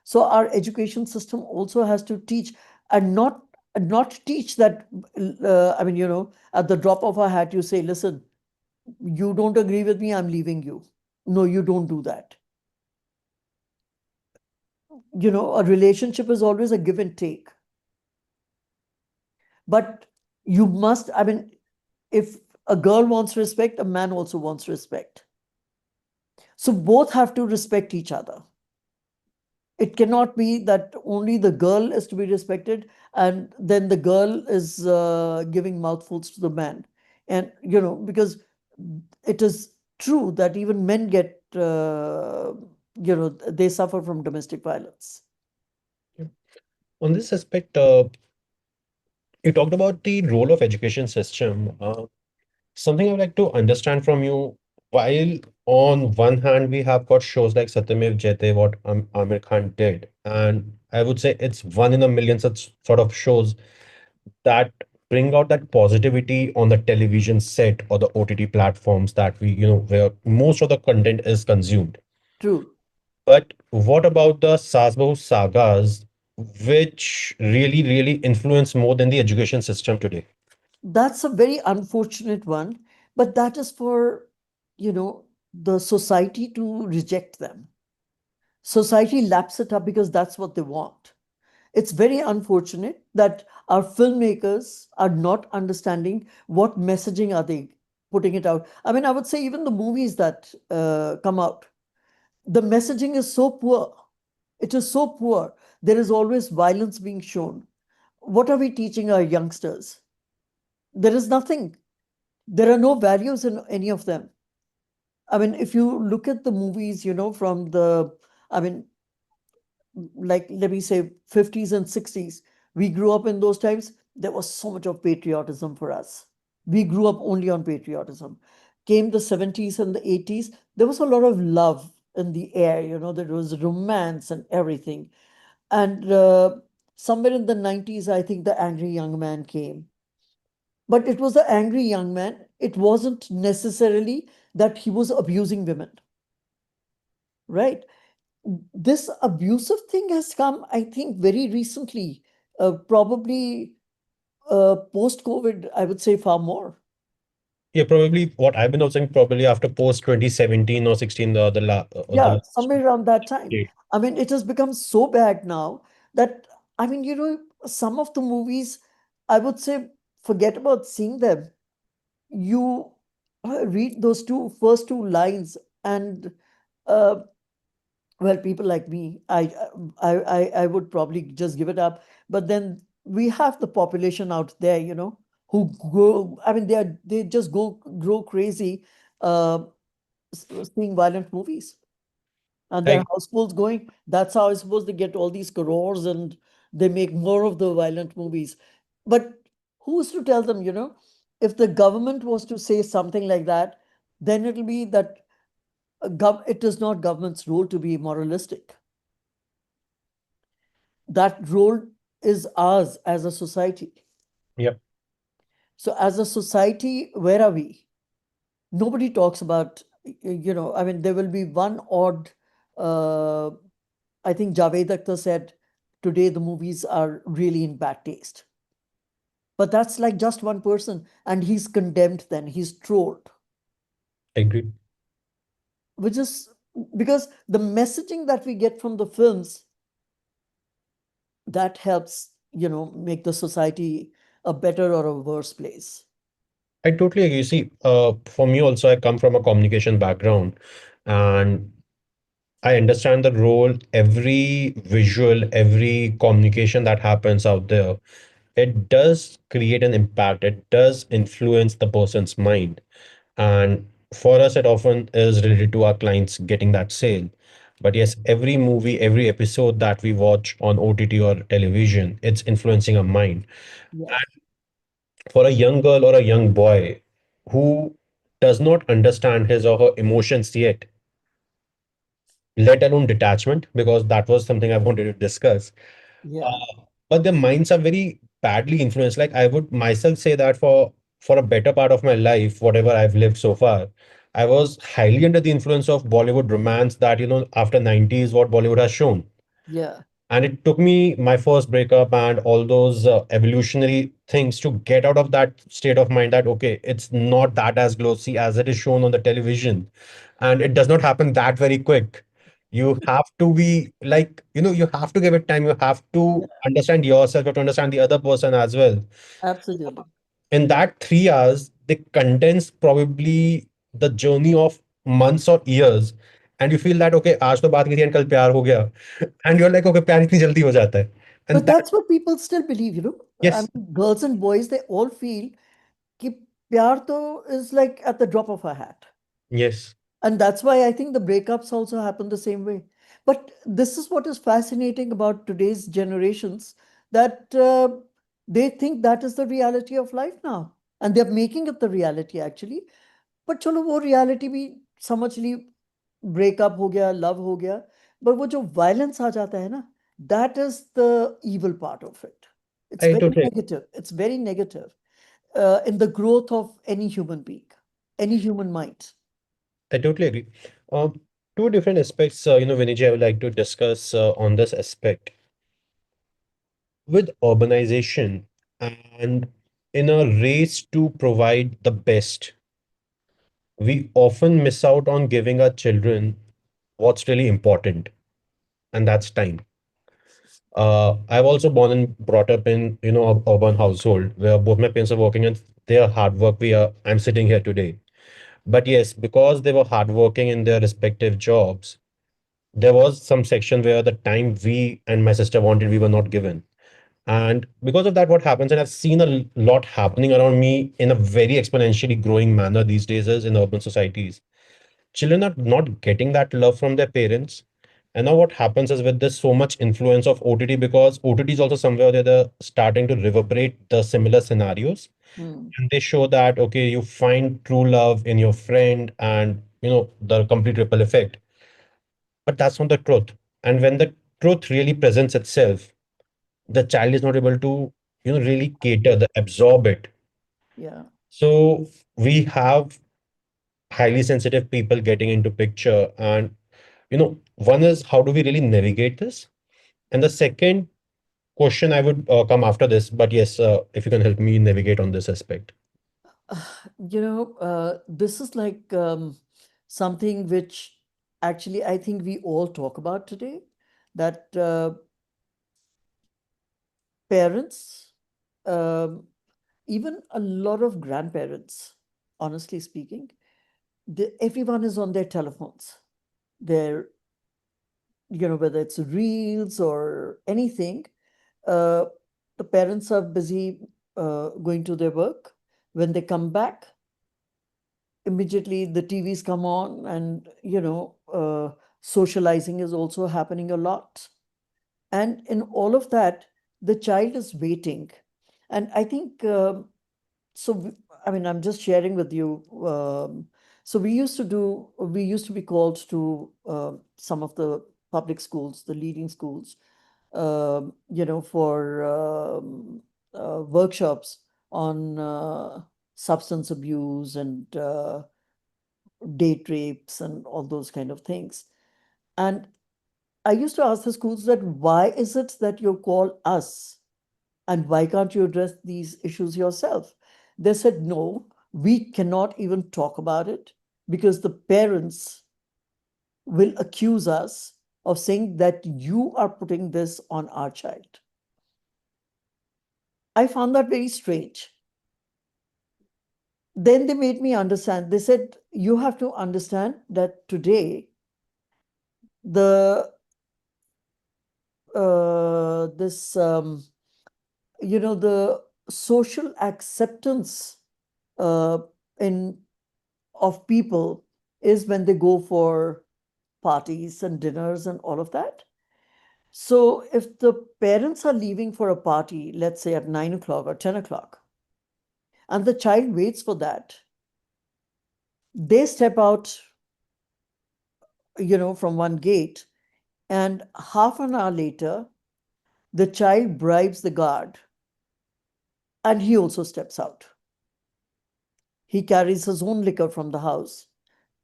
So our education system also has to teach, and not teach that. At the drop of a hat, you say, "Listen, you don't agree with me, I'm leaving you." No, you don't do that. A relationship is always a give and take. But you must, if a girl wants respect, a man also wants respect. So both have to respect each other. It cannot be that only the girl is to be respected and then the girl is giving mouthfuls to the man. And, because it is true that even men they suffer from domestic violence. On this aspect, you talked about the role of education system. Something I would like to understand from you, while on one hand we have got shows like Satyamev Jayate, what Amir Khan did, and I would say it's one in a million such sort of shows that bring out that positivity on the television set or the OTT platforms that where most of the content is consumed. True. But what about the Sasbo sagas, which really, really influence more than the education system today? That's a very unfortunate one, but that is for, the society to reject them. Society laps it up because that's what they want. It's very unfortunate that our filmmakers are not understanding what messaging are they putting it out. I would say even the movies that come out, the messaging is so poor. It is so poor. There is always violence being shown. What are we teaching our youngsters? There is nothing. There are no values in any of them. If you look at the movies, from I mean, like, let me say, 50s and 60s, we grew up in those times. There was so much of patriotism for us. We grew up only on patriotism. Came the 70s and the 80s, there was a lot of love in the air, there was romance and everything. And somewhere in the 90s, I think the angry young man came. But it was the angry young man. It wasn't necessarily that he was abusing women, right? This abusive thing has come, I think, very recently, probably post COVID, I would say far more. Yeah, probably what I've been observing probably after post 2017 or 16, the Yeah, last somewhere around that time. decade. It has become so bad now that, some of the movies, I would say, forget about seeing them. You read those first two lines, and uh, well, people like me, I would probably just give it up. But then we have the population out there, who go. They just grow crazy, uh, seeing violent movies, and their I households going. That's how I suppose they get all these crores, and they make more of the violent movies. But who's to tell them, if the government was to say something like that, then it'll be that it is not government's role to be moralistic. That role is ours as a society. Yep, So, as a society, where are we? Nobody talks about, there will be one odd, uh, I think Javed Akhtar said, today the movies are really in bad taste. But that's like just one person, and he's condemned, then he's trolled, I agree. which is because the messaging that we get from the films that helps, make the society a better or a worse place. I totally agree. See, for me also, I come from a communication background, and I understand the role every visual, every communication that happens out there, it does create an impact. It does influence the person's mind. And for us, it often is related to our clients getting that sale. But yes, every movie, every episode that we watch on OTT or television, it's influencing our mind. Yes. For a young girl or a young boy who does not understand his or her emotions yet, let alone detachment, because that was something I wanted to discuss. Yeah, But their minds are very badly influenced. Like I would myself say that for a better part of my life, whatever I've lived so far, I was highly under the influence of Bollywood romance that, after 90s, what Bollywood has shown. yeah, And it took me my first breakup and all those evolutionary things to get out of that state of mind that, okay, it's not that as glossy as it is shown on the television. And it does not happen that very quick. You have to be like, you have to give it time. You have to yeah, understand yourself, you have to understand the other person as well. absolutely. In that 3 hours, they condense probably the journey of months or years. And you feel that, okay, आज तो बात की थी and कल प्यार हो गया. And you're like, okay, प्यार इतनी जल्दी हो जाता है. But And that, that's what people still believe, you know. I yes, mean, girls and boys, they all feel कि प्यार तो is like at the drop of a hat. yes, And that's why I think the breakups also happen the same way. But this is what is fascinating about today's generations, that they think that is the reality of life now. And they're making it the reality actually. But चलो वो reality भी समझ ली, breakup हो गया, love हो गया. But वो जो violence आ जाता है ना, that is the evil part of it. It's I very totally, negative. It's very negative in the growth of any human being, any human mind. I totally agree. Two different aspects, Viniji, I would like to discuss on this aspect. With urbanization and in a race to provide the best, we often miss out on giving our children what's really important, and that's time. I've also born and brought up in, a urban household where both my parents are working and their hard work. I'm sitting here today. But yes, because they were hardworking in their respective jobs, there was some section where the time we and my sister wanted, we were not given. And because of that, what happens, and I've seen a lot happening around me in a very exponentially growing manner these days is in urban societies. Children are not getting that love from their parents. And now what happens is with this so much influence of OTT, because OTT is also somewhere where they're starting to reverberate the similar scenarios. Hmm. And they show that, okay, you find true love in your friend and, the complete ripple effect. But that's not the truth. And when the truth really presents itself, the child is not able to, really cater, absorb it. Yeah. So we have highly sensitive people getting into picture. And, one is how do we really navigate this? And the second question I would come after this, but yes, if you can help me navigate on this aspect. This is like something which actually I think we all talk about today, that parents, um, even a lot of grandparents, honestly speaking, everyone is on their telephones. They're, whether it's reels or anything, uh, the parents are busy going to their work. When they come back, immediately the TVs come on, and socializing is also happening a lot. And in all of that, the child is waiting. And I think so. I mean, I'm just sharing with you. So we used to be called to some of the public schools, the leading schools, for workshops on substance abuse and date rapes and all those kind of things. And I used to ask the schools that why is it that you call us and why can't you address these issues yourself? They said, no, we cannot even talk about it because the parents will accuse us of saying that you are putting this on our child. I found that very strange. Then they made me understand. They said, you have to understand that today the this the social acceptance uh, in of people is when they go for parties and dinners and all of that. So if the parents are leaving for a party, let's say at 9 o'clock or 10 o'clock, and the child waits for that, they step out from one gate. And half an hour later, the child bribes the guard and he also steps out. He carries his own liquor from the house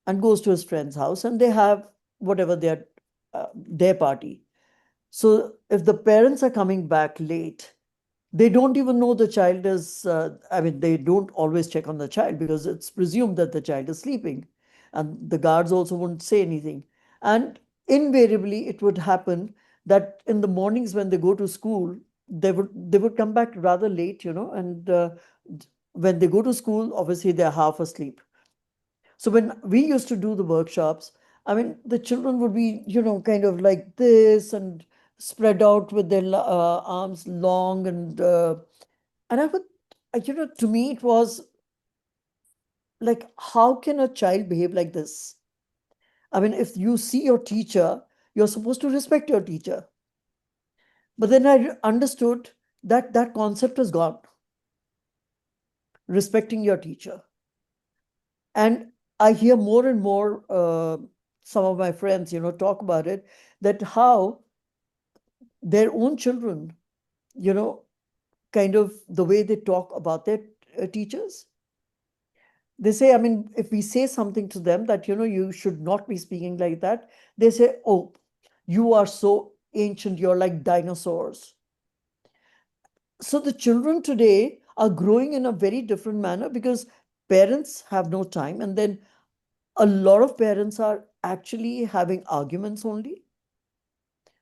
and goes to his friend's house and they have whatever their party. So if the parents are coming back late, they don't even know the child is, they don't always check on the child because it's presumed that the child is sleeping. And the guards also wouldn't say anything. And invariably, it would happen that in the mornings when they go to school, they would come back rather late, and when they go to school, obviously they're half asleep. So when we used to do the workshops, the children would be, kind of like this and spread out with their arms long and I would, to me it was like, how can a child behave like this? If you see your teacher, you're supposed to respect your teacher. But then I understood that that concept is gone, respecting your teacher. And I hear more and more some of my friends, talk about it, that how their own children, you know, kind of the way they talk about their teachers. They say, if we say something to them that, you should not be speaking like that, they say, oh, you are so ancient, you're like dinosaurs. So the children today are growing in a very different manner because parents have no time. And then a lot of parents are actually having arguments only.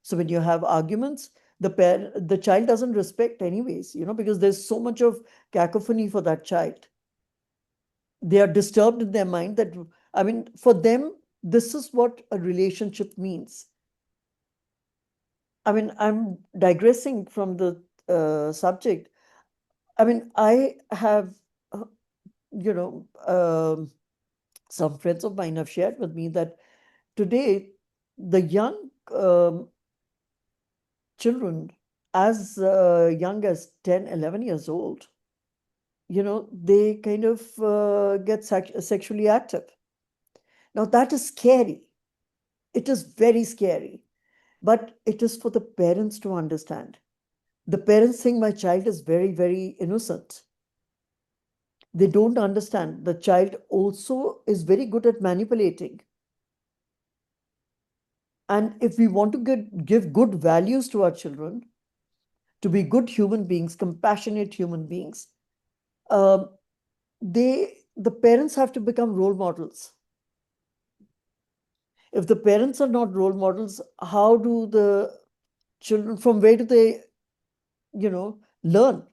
So when you have arguments, the child doesn't respect anyways, because there's so much of cacophony for that child. They are disturbed in their mind that, for them, this is what a relationship means. I'm digressing from the subject. I have, uh, you know, some friends of mine have shared with me that today the young children, as young as 10, 11 years old, they kind of get sexually active. Now, that is scary. It is very scary. But it is for the parents to understand. The parents think my child is very, very innocent. They don't understand. The child also is very good at manipulating. And if we want to give good values to our children, to be good human beings, compassionate human beings, um, the parents have to become role models. If the parents are not role models, how do the children, from where do they, learn?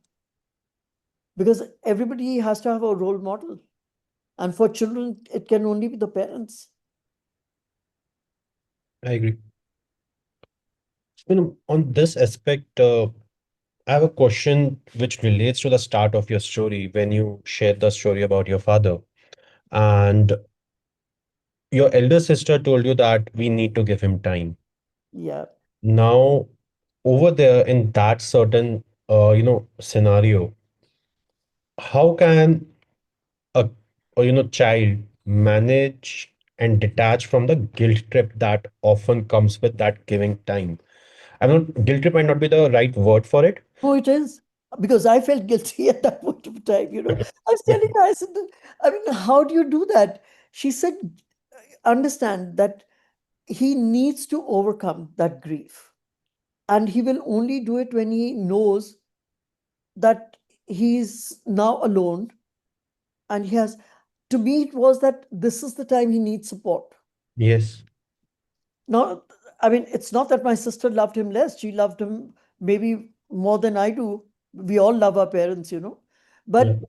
Because everybody has to have a role model. And for children, it can only be the parents. I agree. On this aspect, I have a question which relates to the start of your story when you shared the story about your father. And your elder sister told you that we need to give him time. Yeah. Now, over there in that certain scenario, how can a, child manage and detach from the guilt trip that often comes with that giving time? I don't guilt trip might not be the right word for it. No, it is. Because I felt guilty at that point of time. I was telling her, I said, how do you do that? She said, understand that he needs to overcome that grief. And he will only do it when he knows that he's now alone and he has. To me, it was that this is the time he needs support. Yes. Now, it's not that my sister loved him less. She loved him maybe more than I do. We all love our parents. Yeah. But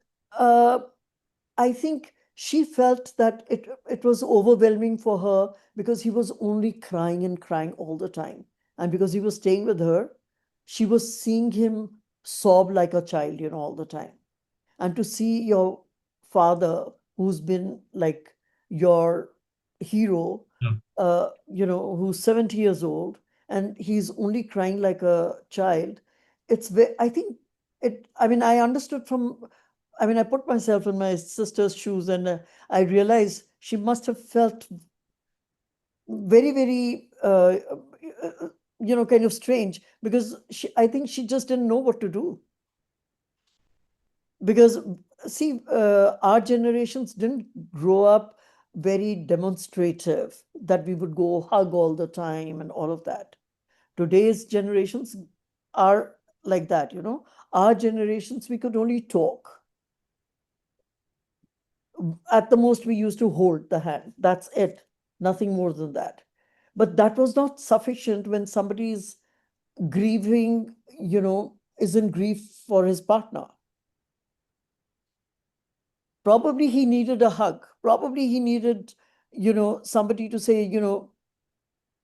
I think she felt that it was overwhelming for her because he was only crying and crying all the time. And because he was staying with her, she was seeing him sob like a child, all the time. And to see your father, who's been like your hero, Yeah. who's 70 years old and he's only crying like a child, I think I understood from, I put myself in my sister's shoes and I realized she must have felt very, very, kind of strange, because I think she just didn't know what to do. Because, see, our generations didn't grow up very demonstrative, that we would go hug all the time and all of that. Today's generations are like that, Our generations, we could only talk. At the most, we used to hold the hand. That's it. Nothing more than that. But that was not sufficient when somebody is grieving, is in grief for his partner. Probably he needed a hug. Probably he needed, somebody to say,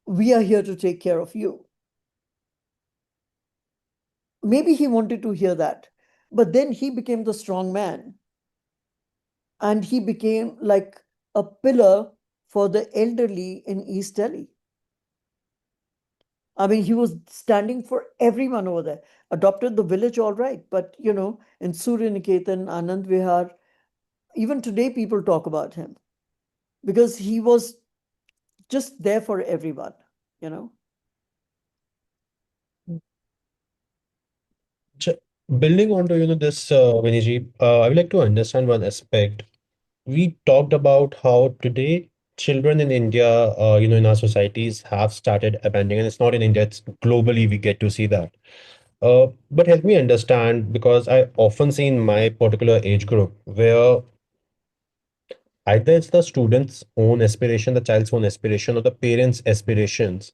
we are here to take care of you. Maybe he wanted to hear that. But then he became the strong man, and he became like a pillar for the elderly in East Delhi. I mean, he was standing for everyone over there. Adopted the village, all right, but in Surya Niketan, Anand Vihar, even today people talk about him because he was just there for everyone, you know. Ch- Building on to this, Viniji, I would like to understand one aspect. We talked about how today children in India, in our societies have started abandoning, and it's not in India, it's globally we get to see that. But help me understand, because I often see in my particular age group where either it's the student's own aspiration, the child's own aspiration, or the parents' aspirations,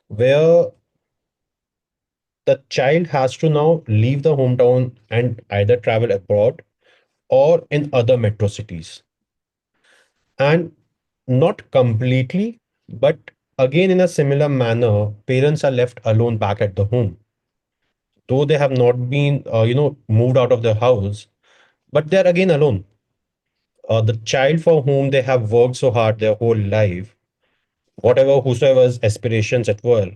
where the child has to now leave the hometown and either travel abroad or in other metro cities. And not completely, but again, in a similar manner, parents are left alone back at the home. Though they have not been, moved out of their house, but they're again alone. The child for whom they have worked so hard their whole life, whatever, whosoever's aspirations it were,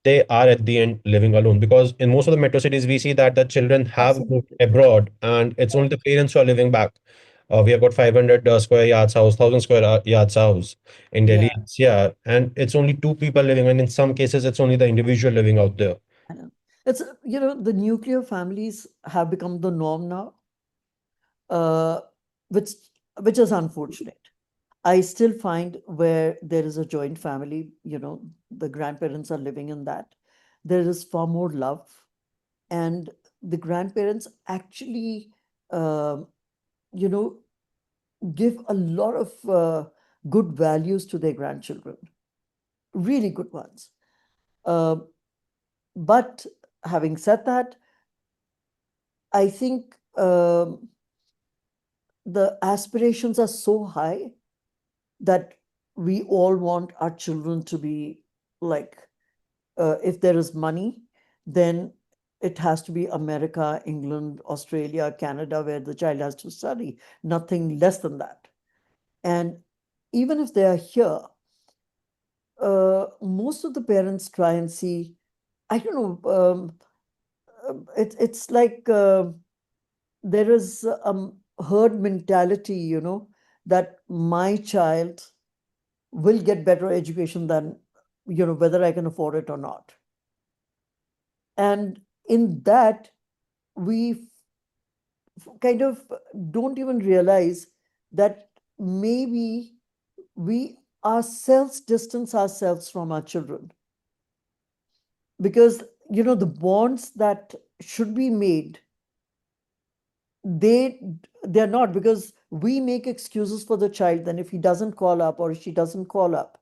they are at the end living alone. Because in most of the metro cities, we see that the children have moved Absolutely. abroad and it's only the parents who are living back. We have got 500 square yards house, 1,000 square yards house in Delhi. Yeah, Yeah, and it's only two people living, and in some cases, it's only the individual living out there. I know. It's, the nuclear families have become the norm now, uh, which which is unfortunate. I still find where there is a joint family, the grandparents are living in that. There is far more love, and the grandparents actually, um, you know, give a lot of good values to their grandchildren, really good ones. Uh, but having said that, I think the aspirations are so high that we all want our children to be like, if there is money, then it has to be America, England, Australia, Canada, where the child has to study, nothing less than that. And even if they are here, most of the parents try and see, I don't know, it's like there is a herd mentality, that my child will get better education than, whether I can afford it or not. And in that, we kind of don't even realize that maybe we ourselves distance ourselves from our children, because the bonds that should be made, they they're not, because we make excuses for the child. Then if he doesn't call up or she doesn't call up,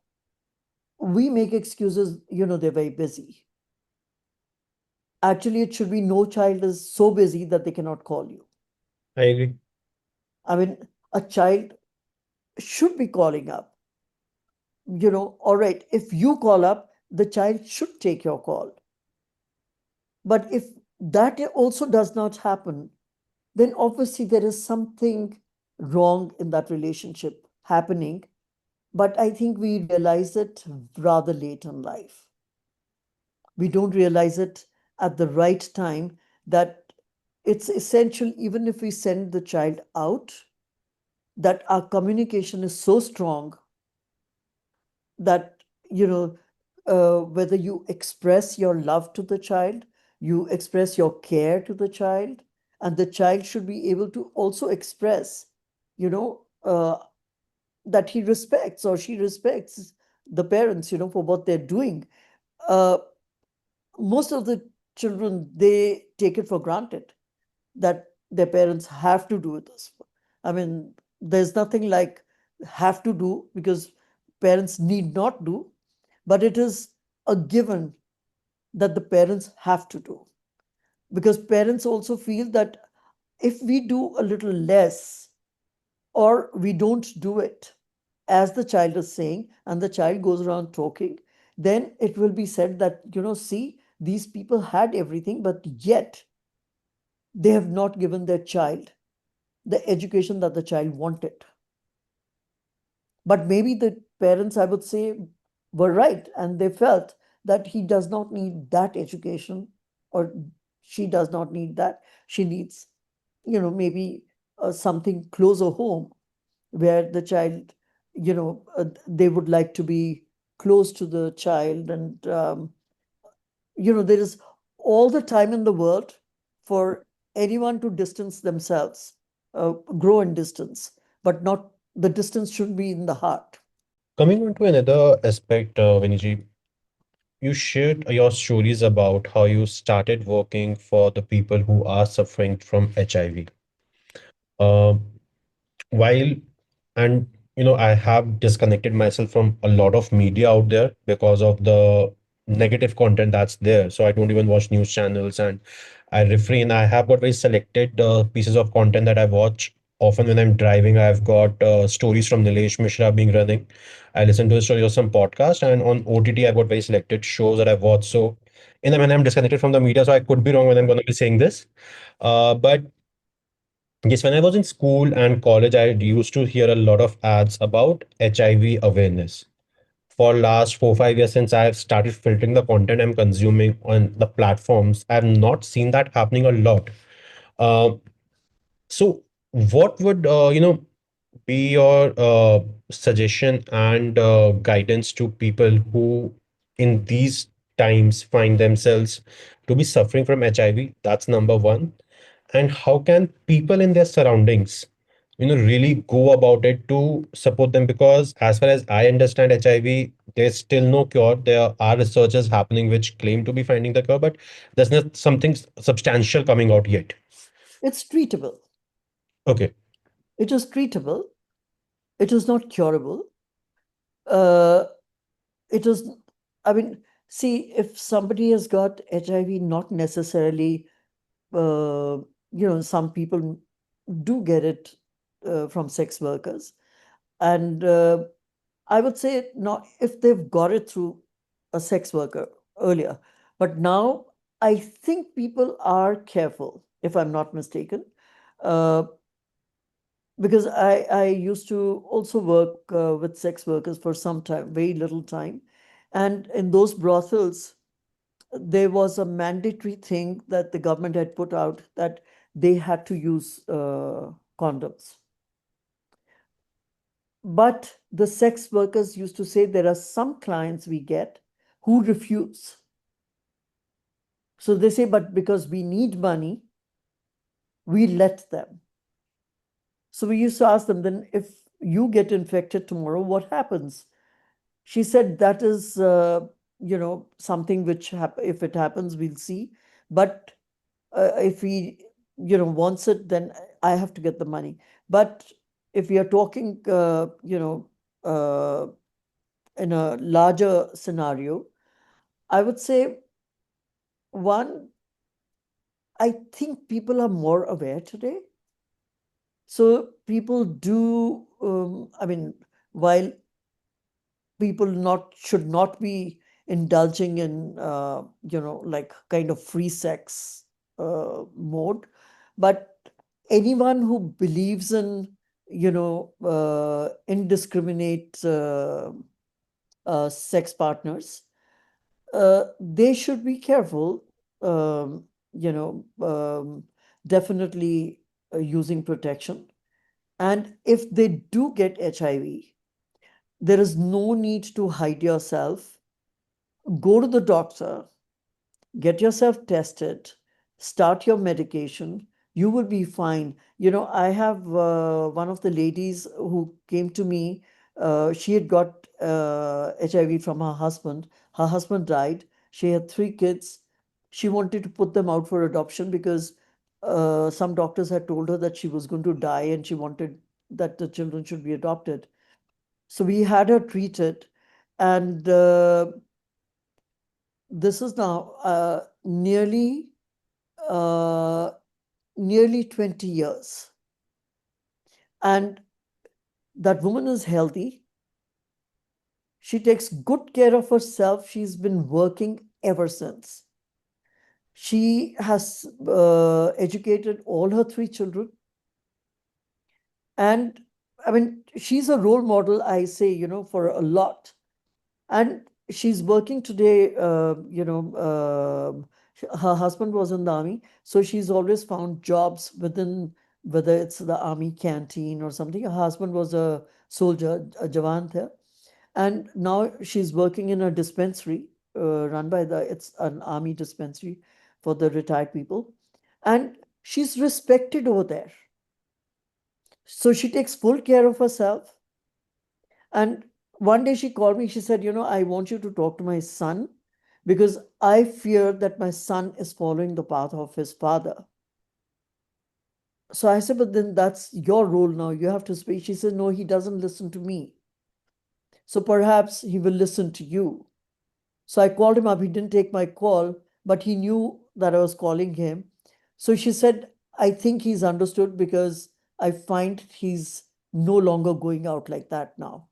we make excuses, they're very busy. Actually, it should be no child is so busy that they cannot call you. I agree. I mean, a child should be calling up. All right, if you call up, the child should take your call. But if that also does not happen, then obviously there is something wrong in that relationship happening. But I think we realize it rather late in life. We don't realize it at the right time, that it's essential, even if we send the child out, that our communication is so strong that, you know, whether you express your love to the child, you express your care to the child, and the child should be able to also express, you know, that he respects or she respects the parents, for what they're doing. Uh, Most of the children, they take it for granted that their parents have to do this. I mean, there's nothing like have to do, because parents need not do, but it is a given that the parents have to do. Because parents also feel that if we do a little less, or we don't do it as the child is saying, and the child goes around talking, then it will be said that, see, these people had everything, but yet they have not given their child the education that the child wanted. But maybe the parents, I would say, were right, and they felt that he does not need that education, or she does not need that. She needs, maybe something closer home, where the child, they would like to be close to the child. And, there is all the time in the world for anyone to distance themselves, grow in distance, but not the distance should be in the heart. Coming on to another aspect, Viniji, you shared your stories about how you started working for the people who are suffering from HIV. Uh, while and I have disconnected myself from a lot of media out there because of the negative content that's there, so I don't even watch news channels, and I refrain. I have got very selected pieces of content that I watch. Often when I'm driving, I've got stories from Nilesh Mishra being running. I listen to the stories of some podcast, and on OTT I've got very selected shows that I've watched. So in the when I'm disconnected from the media, so I could be wrong when I'm going to be saying this, but yes, when I was in school and college, I used to hear a lot of ads about HIV awareness. For last 4 5 years, since I have started filtering the content I'm consuming on the platforms, I have not seen that happening a lot. Uh, so, what would be your suggestion and guidance to people who, in these times, find themselves to be suffering from HIV? That's number one. And how can people in their surroundings really go about it to support them? Because as far as I understand HIV, there's still no cure. There are researchers happening which claim to be finding the cure, but there's not something substantial coming out yet. It's treatable. Okay. It is treatable. It is not curable. Uh, it is, I mean, see, if somebody has got HIV, not necessarily, some people do get it from sex workers. And I would say not if they've got it through a sex worker earlier. But now I think people are careful, if I'm not mistaken, uh, because I used to also work with sex workers for some time, very little time. And in those brothels, there was a mandatory thing that the government had put out, that they had to use condoms. But the sex workers used to say there are some clients we get who refuse. So they say, but because we need money, we let them. So we used to ask them, then if you get infected tomorrow, what happens? She said, that is, something which, if it happens, we'll see. But if he, wants it, then I have to get the money. But if we are talking, in a larger scenario, I would say, one, I think people are more aware today. So people do, I mean, while people not should not be indulging in, like kind of free sex mode, but anyone who believes in, indiscriminate sex partners, they should be careful, um, you know, definitely using protection. And if they do get HIV, There is no need to hide yourself. Go to the doctor, get yourself tested, start your medication. You will be fine. I have one of the ladies who came to me. She had got HIV from her husband. Her husband died. She had three kids. She wanted to put them out for adoption because some doctors had told her that she was going to die and she wanted that the children should be adopted. So we had her treated, and this is now uh, nearly 20 years. And that woman is healthy. She takes good care of herself. She's been working ever since. She has educated all her three children. And I mean, she's a role model, I say, for a lot. And she's working today. Her husband was in the army, so she's always found jobs within, whether it's the army canteen or something. Her husband was a soldier, a jawan there, and now she's working in a dispensary run by it's an army dispensary for the retired people, and she's respected over there. So she takes full care of herself. And one day she called me, she said, I want you to talk to my son because I fear that my son is following the path of his father. So I said, but then that's your role now. You have to speak. She said, no, he doesn't listen to me. So perhaps he will listen to you. So I called him up. He didn't take my call, but he knew that I was calling him. So she said, I think he's understood because I find he's no longer going out like that now.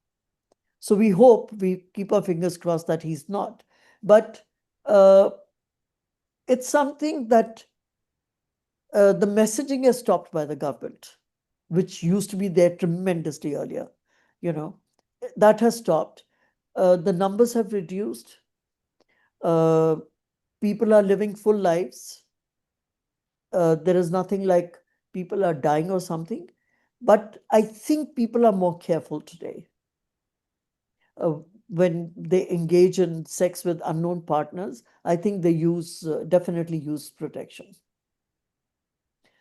So we keep our fingers crossed that he's not. But uh, it's something that the messaging is stopped by the government, which used to be there tremendously earlier. You know, that has stopped. The numbers have reduced. Uh, People are living full lives. There is nothing like people are dying or something. But I think people are more careful today. uh, when they engage in sex with unknown partners, I think they definitely use protection.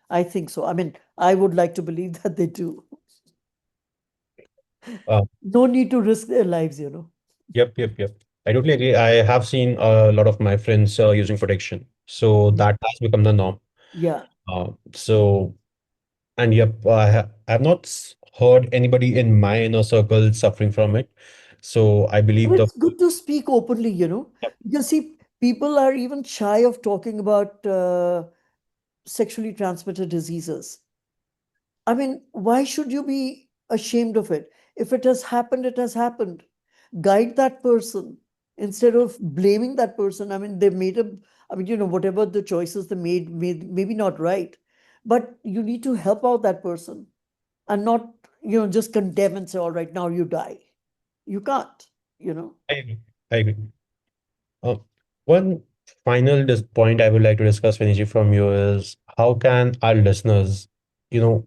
I think so. I mean, I would like to believe that they do. Uh, No need to risk their lives. yep, yep, yep. I totally agree. I have seen a lot of my friends using protection, so Yeah. that has become the norm. Yeah. So, and yep, I have not heard anybody in my inner circle suffering from it. So I But believe the it's good to speak openly. yep, Because see, people are even shy of talking about sexually transmitted diseases. I mean, why should you be ashamed of it? If it has happened, it has happened. Guide that person instead of blaming that person. I mean, they made I mean, whatever the choices they made maybe not right, but you need to help out that person and not, just condemn and say, all right, now you die. You can't. I agree. I agree. Uh, One final point I would like to discuss, Viniji, from you is how can our listeners,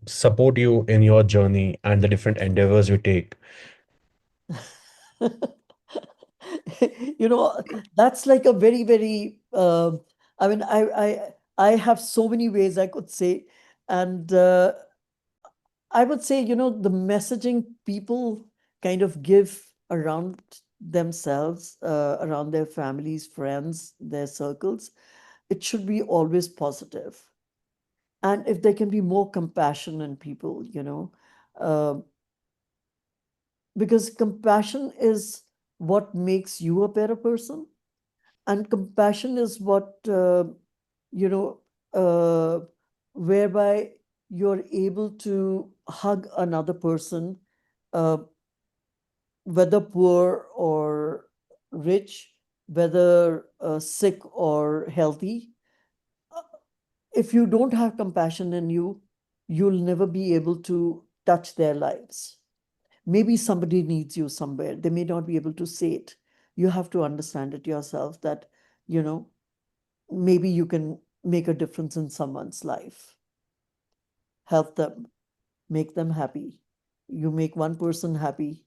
support you in your journey and the different endeavors you take? you know that's like a very very I mean I have so many ways I could say. And I would say, the messaging people kind of give around themselves, around their families, friends, their circles, it should be always positive. And if there can be more compassion in people, uh, because compassion is what makes you a better person. And compassion is what, you know, uh, whereby you're able to hug another person, uh, whether poor or rich, whether sick or healthy. If you don't have compassion in you, you'll never be able to touch their lives. Maybe somebody needs you somewhere. They may not be able to say it. You have to understand it yourself that, you know, maybe you can make a difference in someone's life, help them, make them happy. You make one person happy,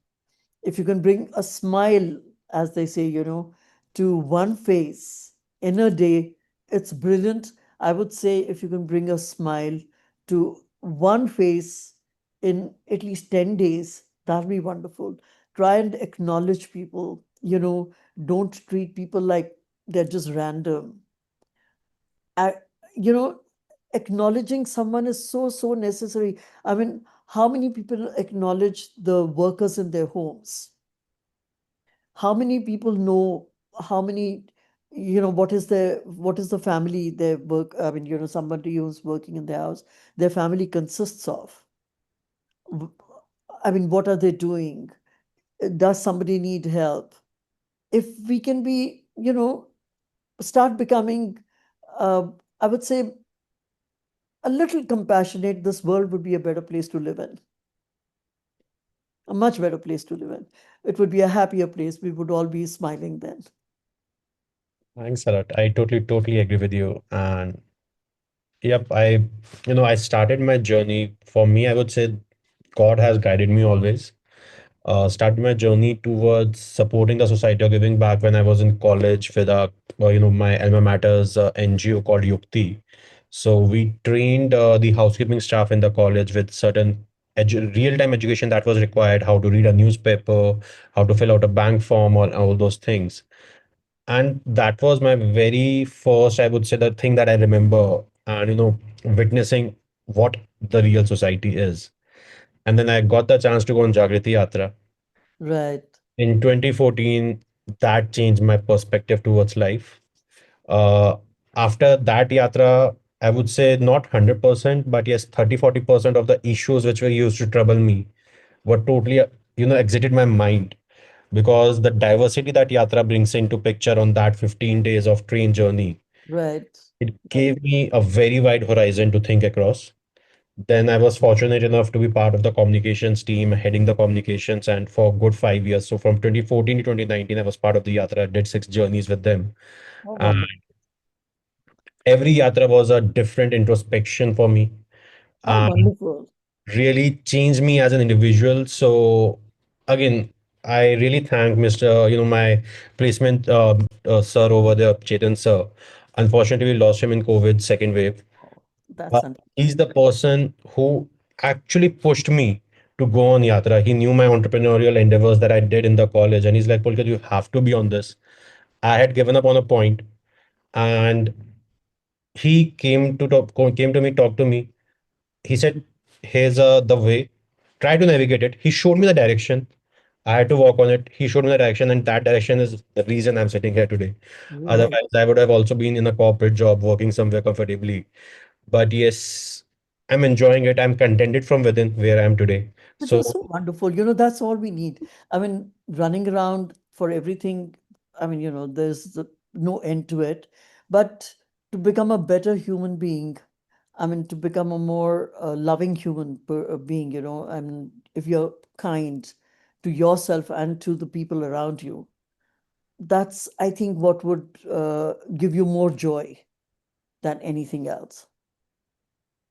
if you can bring a smile, as they say, to one face in a day, it's brilliant. I would say if you can bring a smile to one face in at least 10 days, that'll be wonderful. Try and acknowledge people, don't treat people like they're just random. I, you know, Acknowledging someone is so, so necessary. I mean, how many people acknowledge the workers in their homes? How many people know how many, what is the family they work, I mean, somebody who's working in their house, their family consists of. W- I mean, what are they doing? Does somebody need help? If we can be, start becoming, uh, I would say, a little compassionate, this world would be a better place to live in, a much better place to live in. It would be a happier place. We would all be smiling then. Thanks a lot. I totally agree with you. And yep, I started my journey. For me, I would say God has guided me always. Started my journey towards supporting the society or giving back when I was in college with my alma mater's NGO called Yukti. So we trained the housekeeping staff in the college with certain real-time education that was required, how to read a newspaper, how to fill out a bank form, or all those things. And that was my very first, I would say, the thing that I remember, and witnessing what the real society is. And then I got the chance to go on Jagriti Yatra Right, in 2014. That changed my perspective towards life. uh, After that yatra, I would say not 100%, but yes, 30-40% of the issues which were used to trouble me were totally exited my mind, because the diversity that yatra brings into picture on that 15 days of train journey, right. it Right. gave me a very wide horizon to think across. Then I was fortunate enough to be part of the communications team, heading the communications, and for good 5 years. So from 2014 to 2019, I was part of the Yatra, did 6 journeys with them. Oh, And wonderful. every Yatra was a different introspection for me Oh, and wonderful. really changed me as an individual. So again, I really thank my placement sir over there, Chetan sir. Unfortunately, we lost him in COVID second wave. Oh, that's He's unfortunate. the person who actually pushed me to go on Yatra. He knew my entrepreneurial endeavors that I did in the college, and he's like, Pulkit, you have to be on this. I had given up on a point, and he came to me, talked to me. He said, "Here's the way. Try to navigate it." He showed me the direction. I had to walk on it. He showed me the direction, and that direction is the reason I'm sitting here today. Right. Otherwise, I would have also been in a corporate job, working somewhere comfortably. But yes, I'm enjoying it. I'm contented from within where I am today. Which is So so wonderful. That's all we need. I mean, running around for everything, I mean, no end to it. But to become a better human being, I mean, to become a more loving being, I mean, if you're kind to yourself and to the people around you, that's, I think, what would give you more joy than anything else.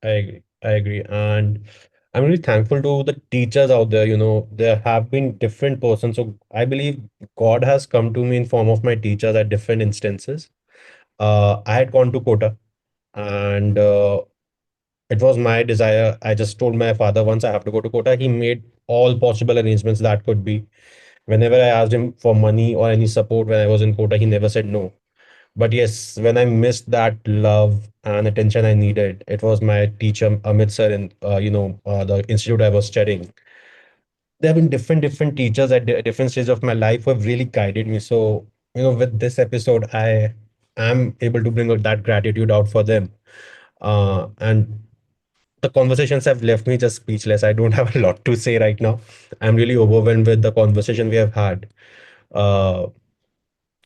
I agree. I agree. And I'm really thankful to the teachers out there. There have been different persons. So I believe God has come to me in form of my teachers at different instances. I had gone to Kota, and it was my desire. I just told my father once I have to go to Kota. He made all possible arrangements that could be. Whenever I asked him for money or any support when I was in Kota, he never said no. But yes, when I missed that love and attention I needed, it was my teacher Amit sir in the institute I was studying. There have been different teachers at different stages of my life who have really guided me. So with this episode, I am able to bring out that gratitude out for them. And the conversations have left me just speechless. I don't have a lot to say right now. I'm really overwhelmed with the conversation we have had. Uh,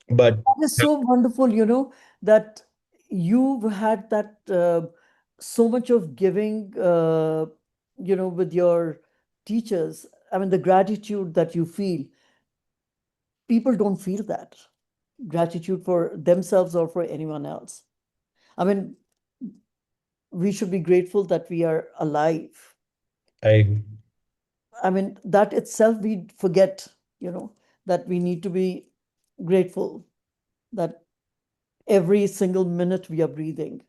but That is so wonderful, that you've had that so much of giving, with your teachers. I mean, the gratitude that you feel, people don't feel that gratitude for themselves or for anyone else. I mean, we should be grateful that we are alive. I I mean, that itself we forget. you know, that we need to be grateful that every single minute we are breathing.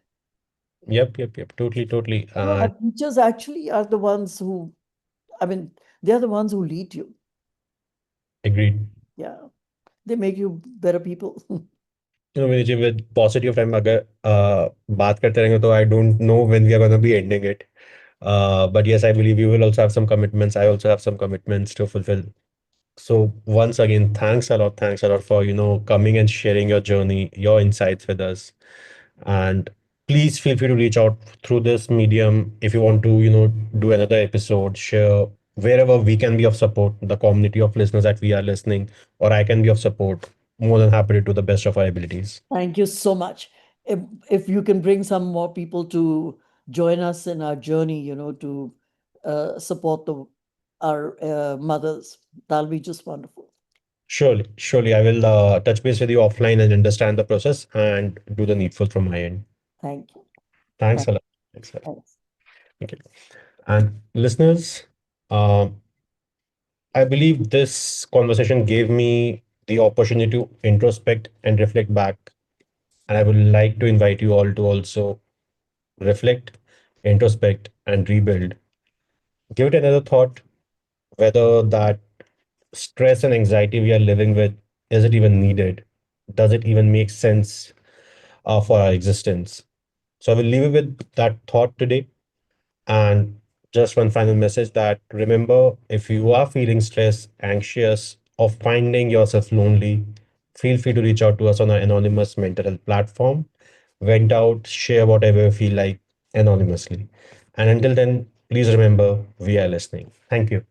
Yep, yep, yep. Totally, totally. No, our teachers actually are the ones who, I mean, they're the ones who lead you. Agreed. Yeah, they make you better people. Vinay ji, with paucity of time, अगर बात करते रहेंगे तो I don't know when we are going to be ending it. But yes, I believe you will also have some commitments. I also have some commitments to fulfill. So once again, thanks a lot for coming and sharing your journey, your insights with us. And please feel free to reach out through this medium if you want to, do another episode, share wherever we can be of support, the community of listeners that we are listening, or I can be of support. More than happy to do the best of our abilities. Thank you so much. If you can bring some more people to join us in our journey, to support our mothers, that'll be just wonderful. Surely, surely, I will touch base with you offline and understand the process and do the needful from my end. Thank you. Thanks Thanks. a lot. Thanks a lot. Thanks. Okay. And listeners, I believe this conversation gave me the opportunity to introspect and reflect back. And I would like to invite you all to also reflect, introspect, and rebuild. Give it another thought whether that stress and anxiety we are living with, is it even needed? Does it even make sense for our existence? So I will leave you with that thought today. And just one final message, that remember, if you are feeling stressed, anxious, or finding yourself lonely, feel free to reach out to us on our anonymous mental health platform. Vent out, share whatever you feel like anonymously. And until then, please remember, we are listening. Thank you.